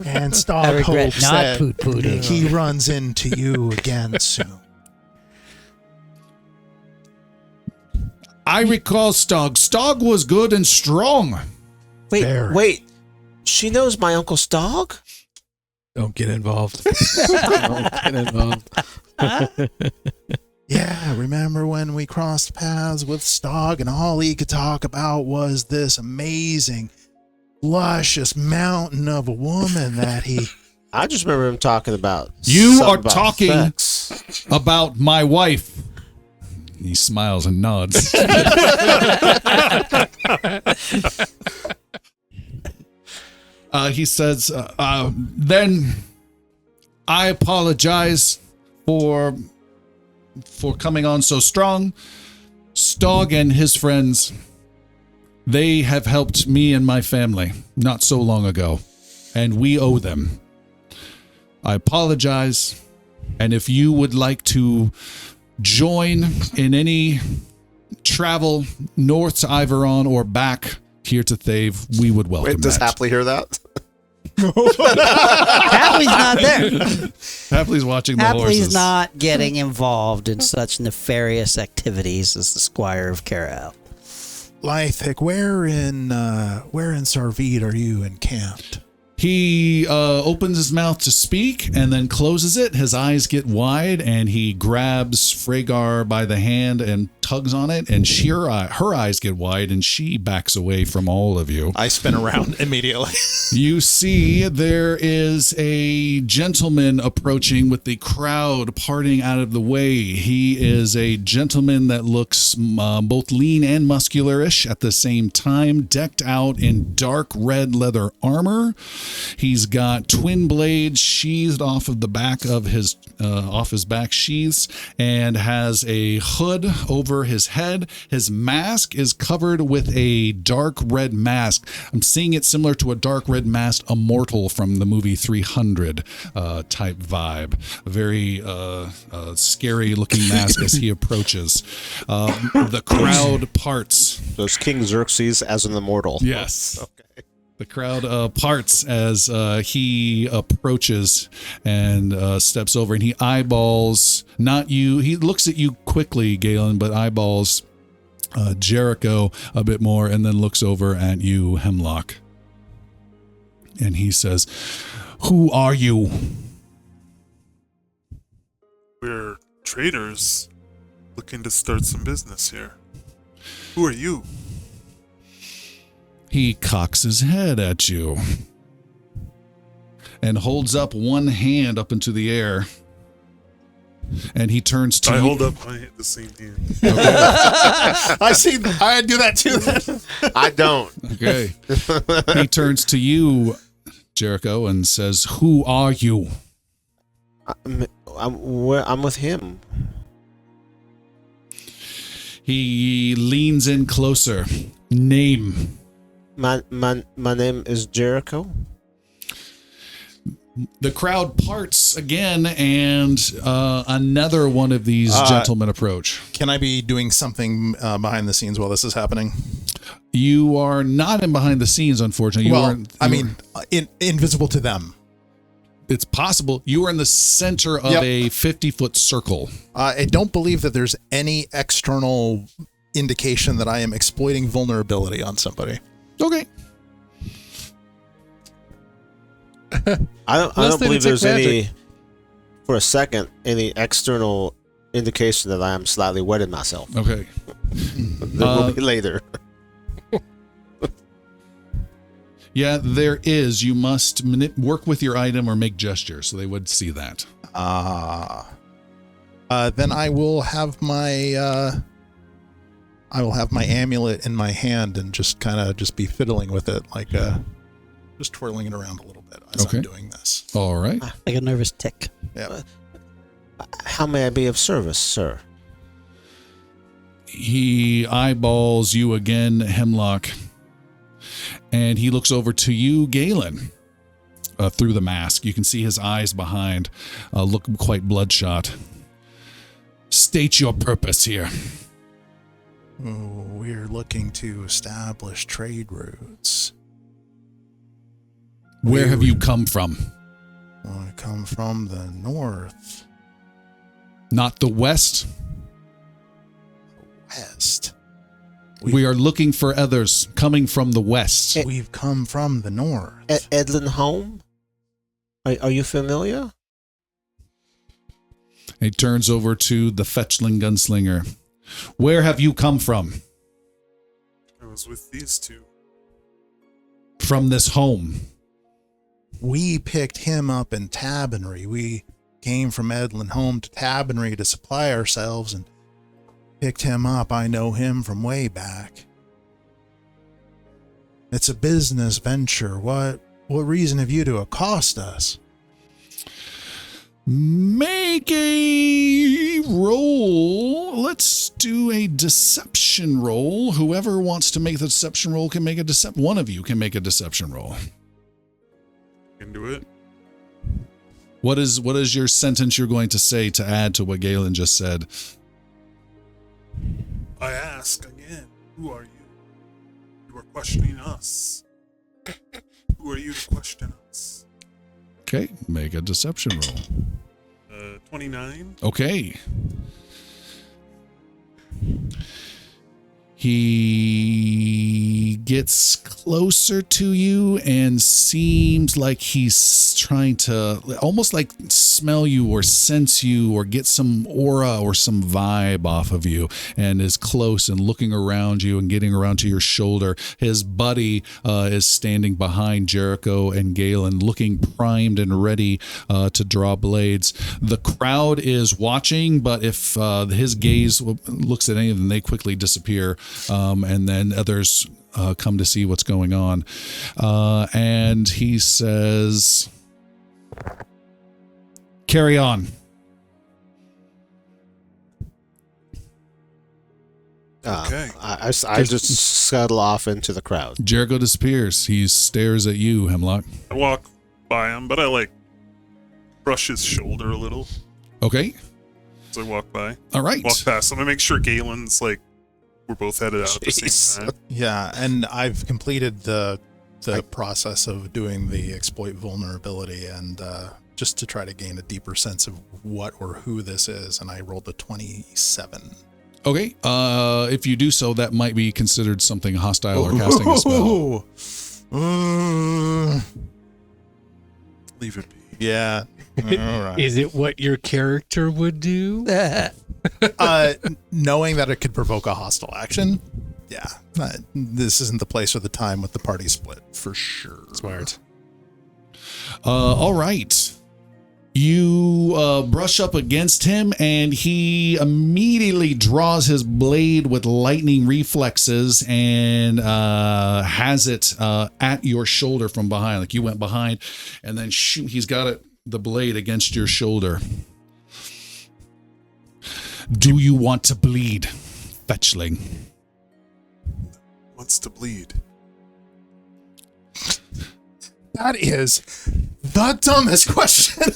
And I Stog regret hopes not that poot-pooting. he runs into you again soon. I recall Stog. Stog was good and strong. Wait. She knows my Uncle Stog? Don't get involved. Don't get involved. Yeah, remember when we crossed paths with Stog and all he could talk about was this amazing, luscious mountain of a woman that he... I just remember him talking about. You something are about talking sex. about my wife. He smiles and nods. He says, then I apologize for coming on so strong. Stog and his friends, they have helped me and my family not so long ago, and we owe them. I apologize, and if you would like to join in any travel north to Iveron or back here to Thave, we would welcome Wait, does that. Hapley hear that? Hapley's not there. Hapley's watching the horses. Hapley's not getting involved in such nefarious activities as the Squire of Carrow. Lythik, where in Sarveed are you encamped? He opens his mouth to speak and then closes it. His eyes get wide and he grabs Freygar by the hand and tugs on it, and her eyes get wide and she backs away from all of you. I spin around immediately. You see there is a gentleman approaching with the crowd parting out of the way. He is a gentleman that looks both lean and muscularish at the same time, decked out in dark red leather armor. He's got twin blades sheathed off of the back of his back sheaths, and has a hood over his head. His mask is covered with a dark red mask. I'm seeing it similar to a dark red masked immortal from the movie 300 type vibe. A very scary looking mask as he approaches. The crowd parts. Those King Xerxes as an immortal. Yes. Okay. The crowd parts as he approaches and steps over, and he eyeballs not you. He looks at you quickly, Galen, but eyeballs Jericho a bit more, and then looks over at you, Hemlock. And he says, "Who are you?" We're traders looking to start some business here. Who are you? He cocks his head at you and holds up one hand up into the air. And he turns to I you. hold up the same hand. I do that too. I don't. Okay. He turns to you, Jericho, and says, "Who are you?" I'm with him. He leans in closer. Name. My name is Jericho. The crowd parts again, and another one of these gentlemen approach. Can I be doing something behind the scenes while this is happening? You are not in behind the scenes, unfortunately. Invisible to them. It's possible. You are in the center of a 50-foot circle. I don't believe that there's any external indication that I am exploiting vulnerability on somebody. Okay. I don't they believe detect there's any, for a second, any external indication that I am slightly wetting myself. Okay. There will be later. Yeah, there is. You must work with your item or make gestures, so they would see that. Then I will have my amulet in my hand and just kind of be fiddling with it, like just twirling it around a little bit as I'm doing this. All right. Like a nervous tick. Yeah. How may I be of service, sir? He eyeballs you again, Hemlock, and he looks over to you, Galen. through the mask. You can see his eyes behind look quite bloodshot. State your purpose here. Oh, we're looking to establish trade routes. Where have you come from? We come from the north. Not the west? West. We are looking for others coming from the west. We've come from the north. Edlin Home? Are you familiar? He turns over to the fetchling gunslinger. Where have you come from? I was with these two. From this home. We picked him up in Tabernary. We came from Edlin Home to Tabernary to supply ourselves and picked him up. I know him from way back. It's a business venture. What reason have you to accost us? Make a roll. Let's do a deception roll. Whoever wants to make the deception roll can make a deception. One of you can make a deception roll. Can do it. What is your sentence you're going to say to add to what Galen just said? I ask again, who are you? You are questioning us. Who are you to question us? Okay, make a deception roll. 29. Okay. He gets closer to you and seems like he's trying to almost like smell you or sense you or get some aura or some vibe off of you, and is close and looking around you and getting around to your shoulder. His buddy is standing behind Jericho and Galen, looking primed and ready to draw blades. The crowd is watching, but if his gaze looks at any of them, they quickly disappear. And then others come to see what's going on. And he says, carry on. Okay. I just scuttle off into the crowd. Jericho disappears. He stares at you, Hemlock. I walk by him, but I brush his shoulder a little Okay. as I walk by. All right. Walk past him. I make sure Galen's we're both headed out at the same time. Yeah, and I've completed the process of doing the exploit vulnerability and just to try to gain a deeper sense of what or who this is, and I rolled a 27. Okay. If you do so, that might be considered something hostile or casting a spell. Leave it be. Yeah. All right. Is it what your character would do? Knowing that it could provoke a hostile action, yeah. This isn't the place or the time with the party split, for sure. Smart. All right. You brush up against him, and he immediately draws his blade with lightning reflexes and has it at your shoulder from behind. Like you went behind, and then shoot, he's got the blade against your shoulder. Do you want to bleed, fetchling? Wants to bleed. That is the dumbest question.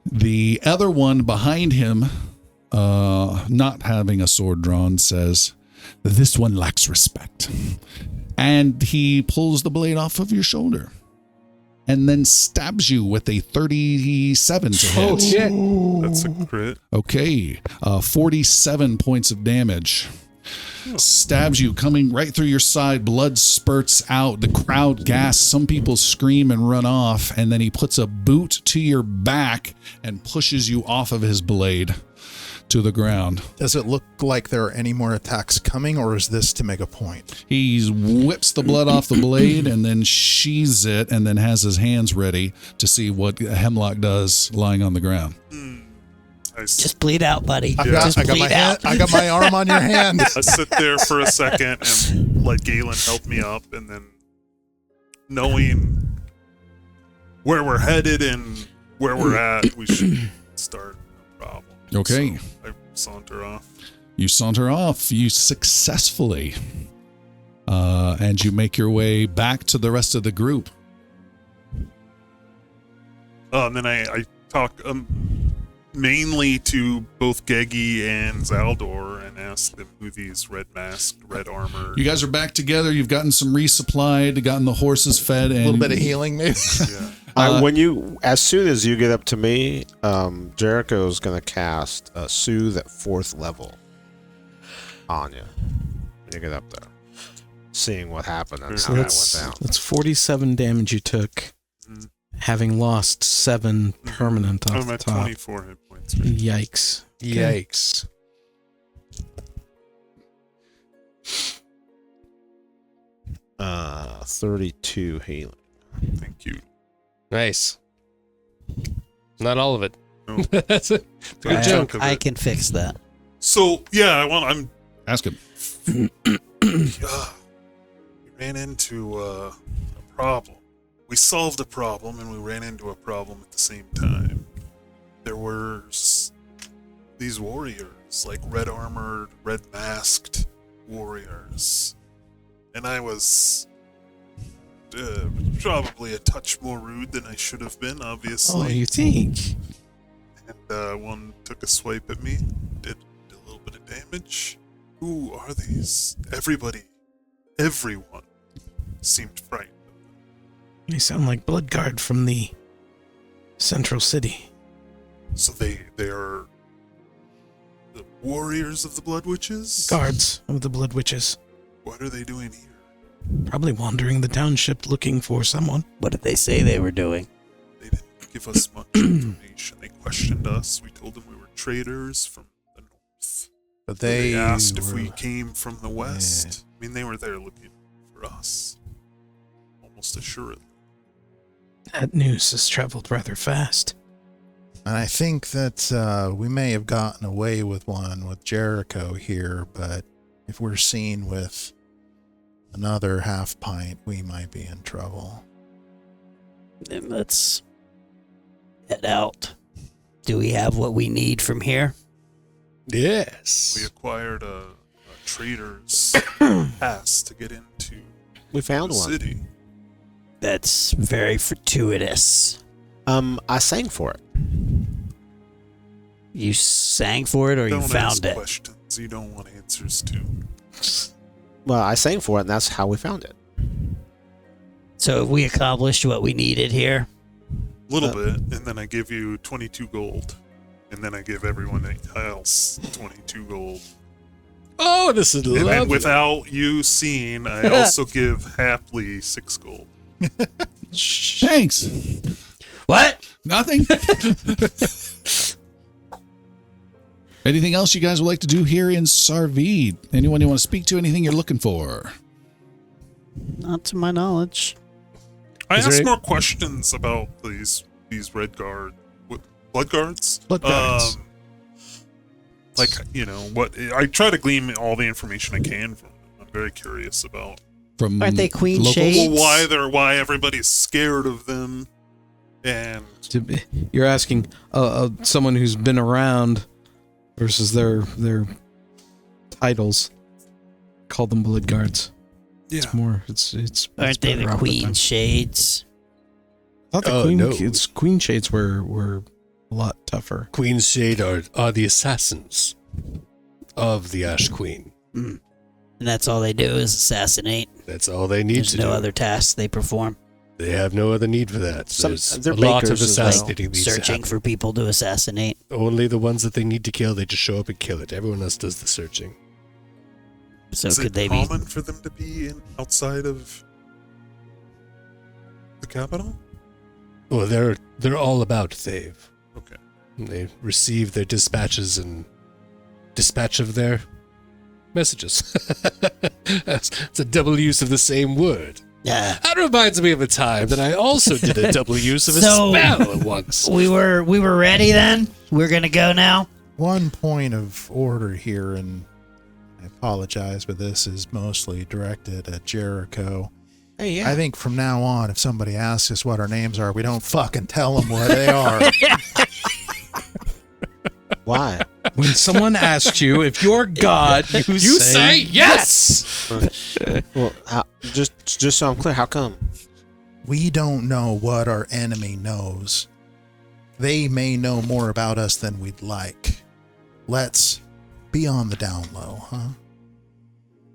The other one behind him, not having a sword drawn, says, "This one lacks respect." And he pulls the blade off of your shoulder and then stabs you with a 37 to hit. Oh, shit. That's a crit. Okay, 47 points of damage. Stabs you, coming right through your side. Blood spurts out. The crowd gasps. Some people scream and run off. And then he puts a boot to your back and pushes you off of his blade to the ground. Does it look like there are any more attacks coming, or is this to make a point? He whips the blood off the blade and then sheathes it and then has his hands ready to see what Hemlock does lying on the ground. Just bleed out, buddy. I Just got bleed my out. hand, I got my arm on your hand. I sit there for a second and let Galen help me up, and then knowing where we're headed and where we're at, we should start no problem. Okay. So I saunter off. You saunter off. You successfully and you make your way back to the rest of the group. And then I talk mainly to both Geggy and Zaldor and ask them who these red masked, red armored. You guys are back together. You've gotten some resupplied, gotten the horses fed, and A little bit of healing, maybe. Yeah. As soon as you get up to me, Jericho's gonna cast Soothe at 4th level on you when you get up there. Seeing what happened and So how that went down. that's 47 damage you took, having lost 7 permanent off I'm the at top. 24 hit points. Yikes. Yikes. Uh, 32 healing. Thank you. Nice. Not all of it. No. That's a good joke. I can fix that. So yeah, I'm ask him. we ran into a problem. We solved a problem and we ran into a problem at the same time. There were these warriors, like red armored, red masked warriors. And I was probably a touch more rude than I should have been, obviously. Oh, you think? And one took a swipe at me, did a little bit of damage. Who are these? Everyone seemed frightened. They sound like Bloodguard from the Central City. So they are the warriors of the Blood Witches? Guards of the Blood Witches. What are they doing here? Probably wandering the township looking for someone. What did they say they were doing? They didn't give us much information. They questioned us. We told them we were traders from the north. But They they asked if we were- came from the west. I mean, they were there looking for us. Almost assuredly. That news has traveled rather fast. And I think that we may have gotten away with one with Jericho here, but if we're seen with another half pint, we might be in trouble. Then let's head out. Do we have what we need from here? Yes. We acquired a trader's pass to get into We found the one. city. That's very fortuitous. I sang for it. You sang for it or you Don't ask found it? questions you don't want answers to. Well, I sang for it, and that's how we found it. So have we accomplished what we needed here? A little bit, and then I give you 22 gold. And then I give everyone else 22 gold. Oh, this is And then lovely. without you seeing, I also give Hapley 6 gold. Thanks. What? Nothing. Anything else you guys would like to do here in Sarvid? Anyone you want to speak to? Anything you're looking for? Not to my knowledge. I Is there asked any- more questions about these red guard, blood guards. Blood guards. Like, you know, what I try to glean all the information I can from them. I'm very curious about From Aren't they Queen locals? Shades? why everybody's scared of them, and You're asking someone who's been around versus their titles. Call them Blood Guards. yeah, It's more. It's Aren't they better the off with Queen them. Shades? I thought the Oh, Queen. no. It's Queen Shades were a lot tougher. Queen's Shade are the assassins of the Ash Queen. And that's all they do is assassinate. That's all they need There's to no do. other tasks they perform. They have no other need for that. Some- There's they're a lot of bakers as well. assassinating these Searching happen. for people to assassinate. Only the ones that they need to kill, they just show up and kill it. Everyone else does the searching. So is could it they be? common for them to be outside of the capital? Well, they're all about Thave. Okay. They receive their dispatches and dispatch of their messages. It's a double use of the same word. Yeah. That reminds me of a time that I also did a double use of a So- spell once. We were ready then? We're gonna go now? One point of order here, and I apologize, but this is mostly directed at Jericho. Hey, yeah. I think from now on, if somebody asks us what our names are, we don't fucking tell them what they are. Why? When someone asks you if you're God, you say yes. Well, just so I'm clear, how come? We don't know what our enemy knows. They may know more about us than we'd like. Let's be on the down low, huh?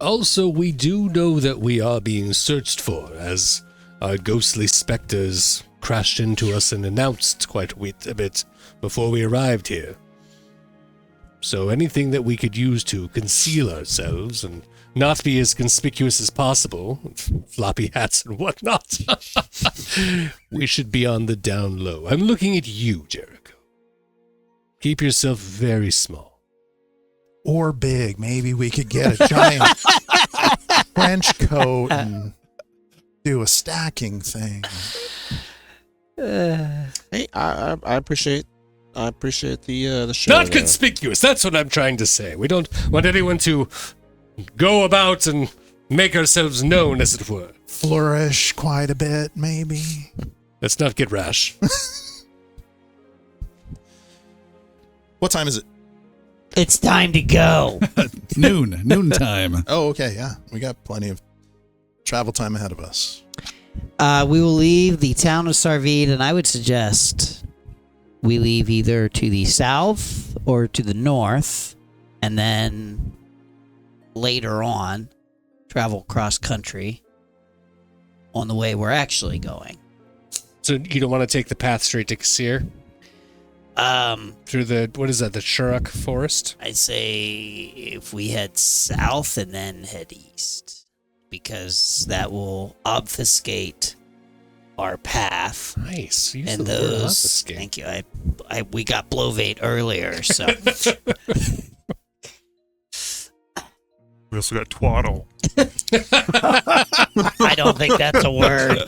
Also, we do know that we are being searched for, as our ghostly specters crashed into us and announced quite a bit before we arrived here. So anything that we could use to conceal ourselves and not be as conspicuous as possible, floppy hats and whatnot, we should be on the down low. I'm looking at you, Jericho. Keep yourself very small. Or big. Maybe we could get a giant trench coat and do a stacking thing. Hey, I appreciate the show. Not conspicuous, that's what I'm trying to say. We don't want anyone to go about and make ourselves known, as it were. Flourish quite a bit, maybe. Let's not get rash. What time is it? It's time to go. Noon time. Oh, okay, yeah. We got plenty of travel time ahead of us. We will leave the town of Sarvid, and I would suggest we leave either to the south or to the north, and then later on travel cross country on the way we're actually going. So you don't want to take the path straight to Kaseer? Through the, what is that, the Shuruk forest? I'd say if we head south and then head east, because that will obfuscate our path. Nice. Use And the word those, obfuscate. thank you. We got Blovate earlier, so We also got twaddle. I don't think that's a word.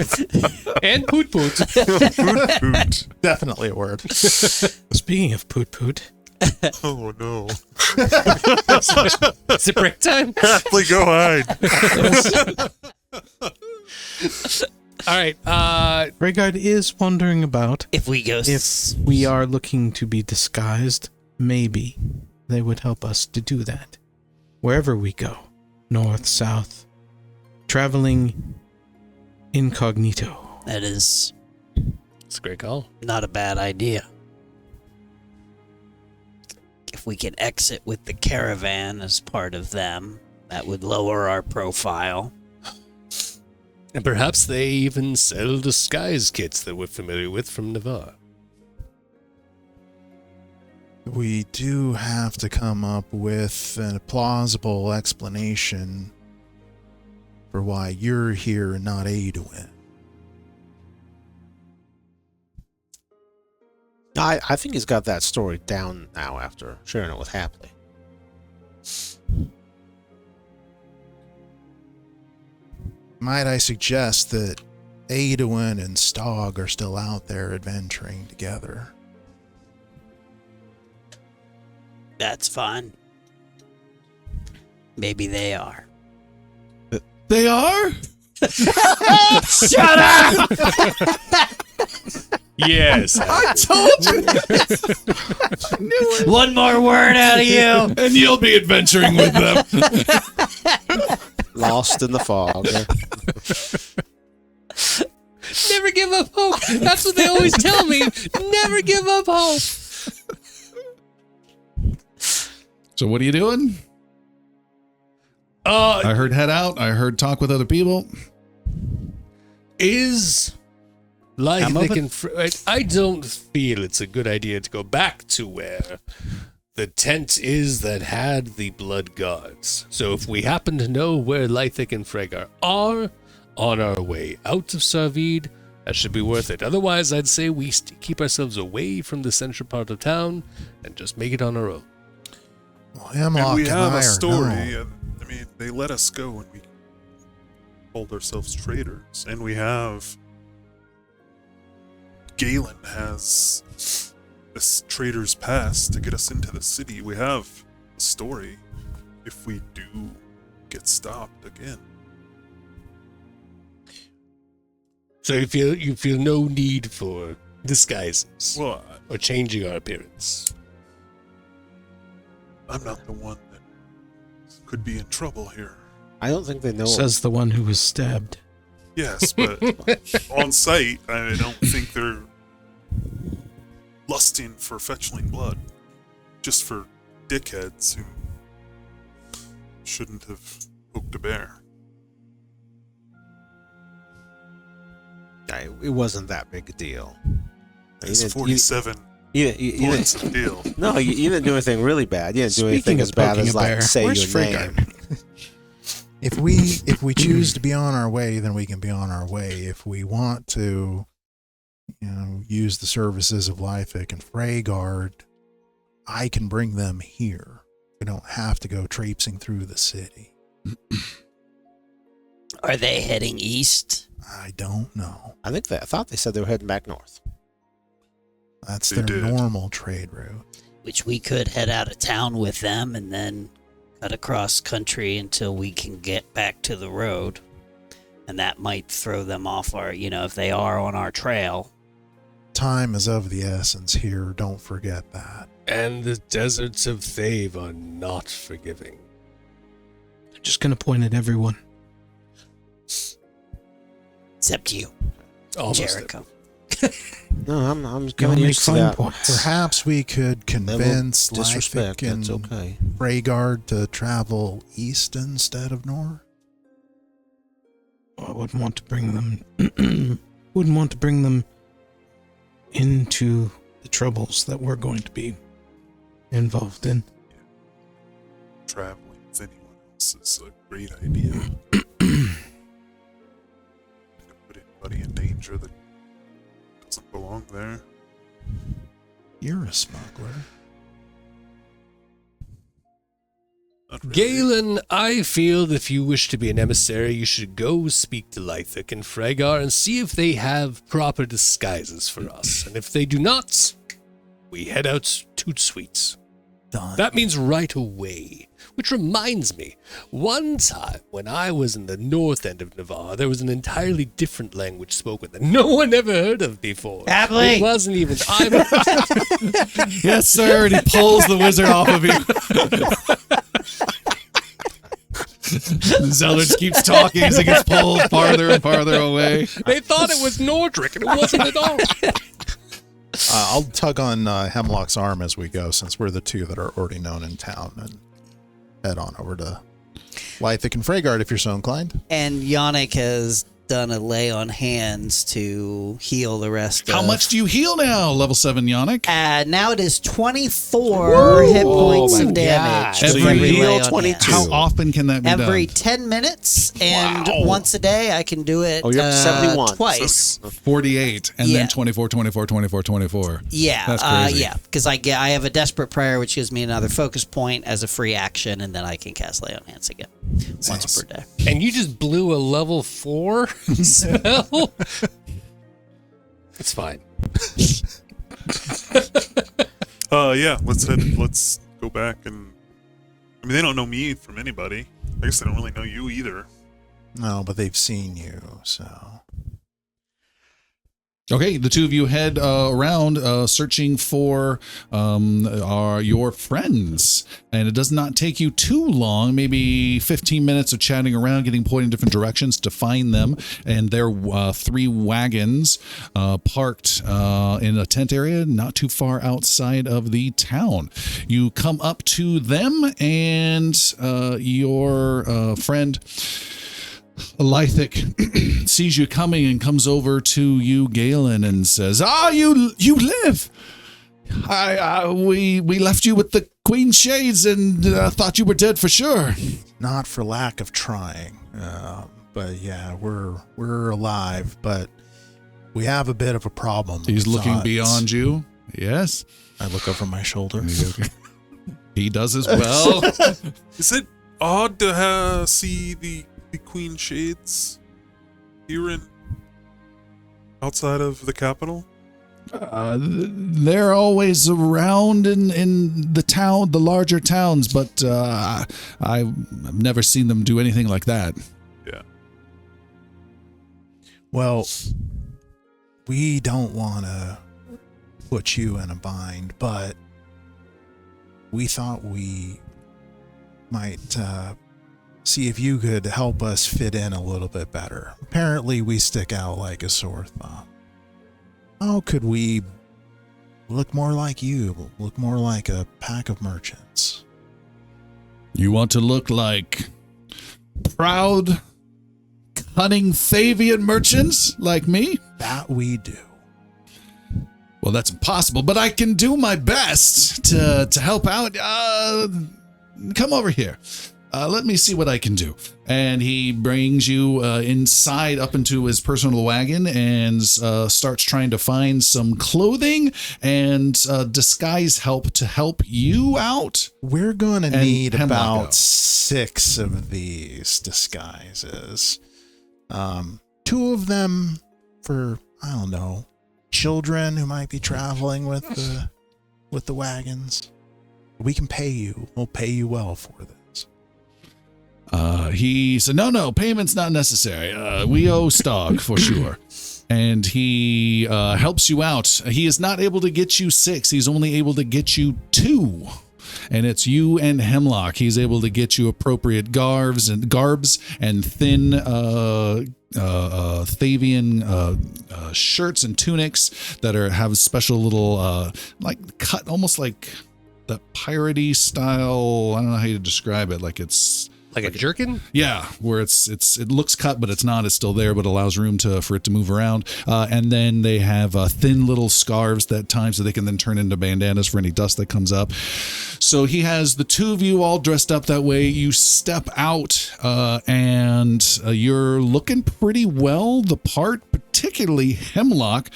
And poot poot. Poot. Definitely a word. Speaking of poot poot, Oh no. Is it break time? Please go hide. All right. Rhaegar is wondering about If we go, if we are looking to be disguised, maybe they would help us to do that. Wherever we go, north, south, traveling incognito. that is It's a great call. not a bad idea. If we can exit with the caravan as part of them, that would lower our profile. And perhaps they even sell disguise kits that we're familiar with from Navarre. We do have to come up with a plausible explanation for why you're here and not Aeduin. I think he's got that story down now after sharing it with Hapley. Might I suggest that Aeduin and Stog are still out there adventuring together? That's fine. Maybe they are. They are? Shut up! Yes. I told you. One more word out of you. And you'll be adventuring with them. Lost in the fog. Never give up hope. That's what they always tell me. Never give up hope. So what are you doing? I heard head out. I heard talk with other people. Is like Some they of can. I don't feel it's a good idea to go back to where the tent is that had the blood guards. So if we happen to know where Lythic and Fregar are on our way out of Sarvid, that should be worth it. Otherwise, I'd say we keep ourselves away from the central part of town and just make it on our own. Well, And Hemlock we and have I a are story. no. And, I mean, they let us go and we called ourselves traitors. And we have. Galen has this traitor's pass to get us into the city. We have a story if we do get stopped again. So you feel no need for disguises Well, or changing our appearance. I'm not the one that could be in trouble here. I don't think they know. Says the one who was stabbed. Yes, but on sight, I don't think they're lusting for fetchling blood. Just for dickheads who shouldn't have poked a bear. It wasn't that big a deal. It's You 47 didn't- points of deal. No, you didn't do anything really bad. You didn't do Speaking anything of as bad poking as a like bear, say where's your Frigard? name. If we choose to be on our way, then we can be on our way. If we want to, use the services of Lythic and Freyguard, I can bring them here. We don't have to go traipsing through the city. Are they heading east? I don't know. I thought they said they were heading back north. That's They their did. normal trade route. Which we could head out of town with them and then cut across country until we can get back to the road. And that might throw them off our, if they are on our trail. Time is of the essence here. Don't forget that. And the deserts of Thave are not forgiving. They're just going to point at everyone. Except you, Almost Jericho. No, I'm You'll getting make used to fine that. points. Perhaps we could convince Disrespect. Lythic and That's okay. Freyguard to travel east instead of north. I wouldn't want to bring them. Wouldn't want to bring them into the troubles that we're going to be involved in. Traveling with anyone else is a great idea. Put anybody in danger that doesn't belong there. You're a smuggler. Not really. Galen, I feel that if you wish to be an emissary, you should go speak to Lythic and Freygar and see if they have proper disguises for us. And if they do not, we head out to Sweets. Done. That means right away. Which reminds me, one time when I was in the north end of Navarre, there was an entirely different language spoken that no one ever heard of before. Happily. It wasn't even. Yes, sir. And he pulls the wizard off of you. Zeller just keeps talking as he gets pulled farther and farther away. They thought it was Nordric, and it wasn't at all. I'll tug on Hemlock's arm as we go, since we're the two that are already known in town, and head on over to Lythic and Freyguard if you're so inclined. And Yannick has done a lay on hands to heal the rest How of... much do you heal now, level 7 Yannick? Now it is 24 hit points my of damage. gosh. for So you every heal lay on 22. hands. How often can that be Every done? 10 minutes, and once a day I can do it Oh, you're up to 71. twice. 48, and Yeah. then 24, 24, 24, 24. Yeah, That's crazy. yeah, because I have a desperate prayer, which gives me another focus point as a free action, and then I can cast lay on hands again once per day. And you just blew a level 4 spell? It's fine. Yeah, let's go back and... I mean, they don't know me from anybody. I guess they don't really know you either. No, but they've seen you, so... Okay, the two of you head around searching for your friends. And it does not take you too long, maybe 15 minutes of chatting around, getting pointed in different directions to find them. And they're 3 wagons parked in a tent area not too far outside of the town. You come up to them, and your friend... Lythic sees you coming and comes over to you, Galen, and says, you live! We left you with the Queen Shades and thought you were dead for sure. Not for lack of trying. But yeah, we're alive, but we have a bit of a problem. He's with looking thoughts. beyond you. Yes. I look over my shoulder. He does as well. Is it odd to see the Queen Shades here in outside of the capital? They're always around in the town, the larger towns, but I've never seen them do anything like that. Yeah. Well, we don't want to put you in a bind, but we thought we might see if you could help us fit in a little bit better. Apparently, we stick out like a sore thumb. How could we look more like you, look more like a pack of merchants? You want to look like proud, cunning Thavian merchants like me? That we do. Well, that's impossible, but I can do my best to help out. Come over here. Let me see what I can do. And he brings you inside up into his personal wagon and starts trying to find some clothing and disguise help to help you out. We're going to need Hemlock about out. 6 of these disguises. 2 of them for, I don't know, children who might be traveling with the wagons. We can pay you. We'll pay you well for this. He said, no, payment's not necessary. We owe Stog for sure. And he helps you out. He is not able to get you 6. He's only able to get you 2. And it's you and Hemlock. He's able to get you appropriate garbs and thin Thavian shirts and tunics that have special little like cut, almost like the piratey style. I don't know how you describe it. Like it's Like a jerkin? yeah, where it looks cut, but it's not. It's still there, but allows room for it to move around. And then they have thin little scarves that time, so they can then turn into bandanas for any dust that comes up. So he has the 2 of you all dressed up that way. You step out, and you're looking pretty well the part, particularly Hemlock,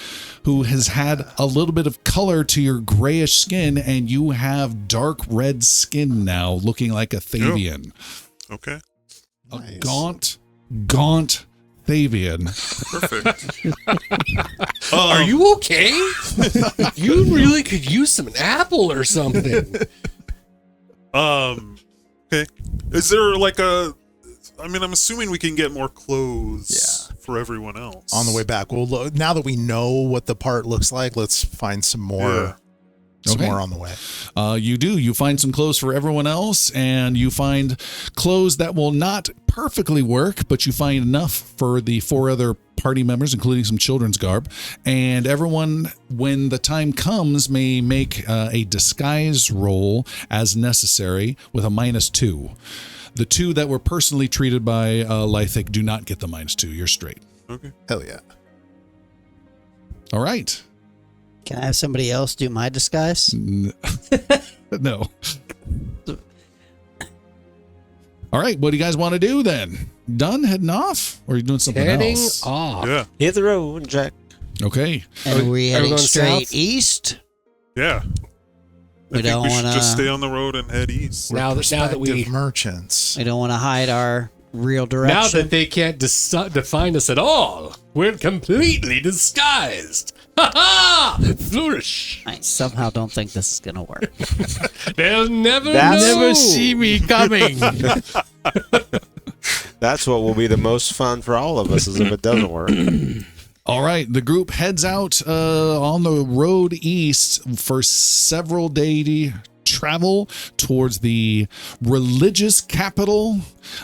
who has had a little bit of color to your grayish skin, and you have dark red skin now, looking like a Thavian. Okay. A Nice. gaunt Thavian. Perfect. Are you okay? You really could use some apple or something. Okay. Is there like I'm assuming we can get more clothes for everyone else. On the way back, we'll look, now that we know what the part looks like, let's find some more. Yeah. Some Okay. more on the way. You do. You find some clothes for everyone else, and you find clothes that will not perfectly work, but you find enough for the 4 other party members, including some children's garb. And everyone, when the time comes, may make a disguise roll as necessary with a -2. The 2 that were personally treated by Lythic do not get the -2. You're straight. Okay. Hell yeah. All right. Can I have somebody else do my disguise? No. All right. What do you guys want to do then? Done? Heading off? Or are you doing something Heading else? off. Yeah. Hit the road, Jack. Okay. And we Are we heading going straight south? east? Yeah. We I think don't we should wanna- just stay on the road and head east. Now that we Prospective merchants. We don't want to hide our real direction. now that they can't define us at all, we're completely disguised. Ha ha! Flourish. I somehow don't think this is going to work. They'll never That's- know. Never see me coming. That's what will be the most fun for all of us, is if it doesn't work. All right, the group heads out on the road east for several day travel towards the religious capital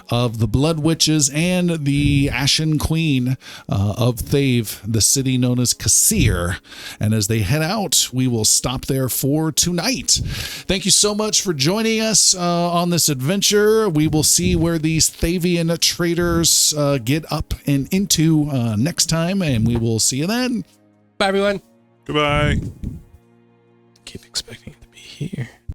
of the Blood Witches and the Ashen Queen of Thave, the city known as Kaseer. And as they head out, we will stop there for tonight. Thank you so much for joining us on this adventure. We will see where these Thavian traders get up and into next time, and we will see you then. Bye, everyone. Goodbye. Keep expecting it to be here.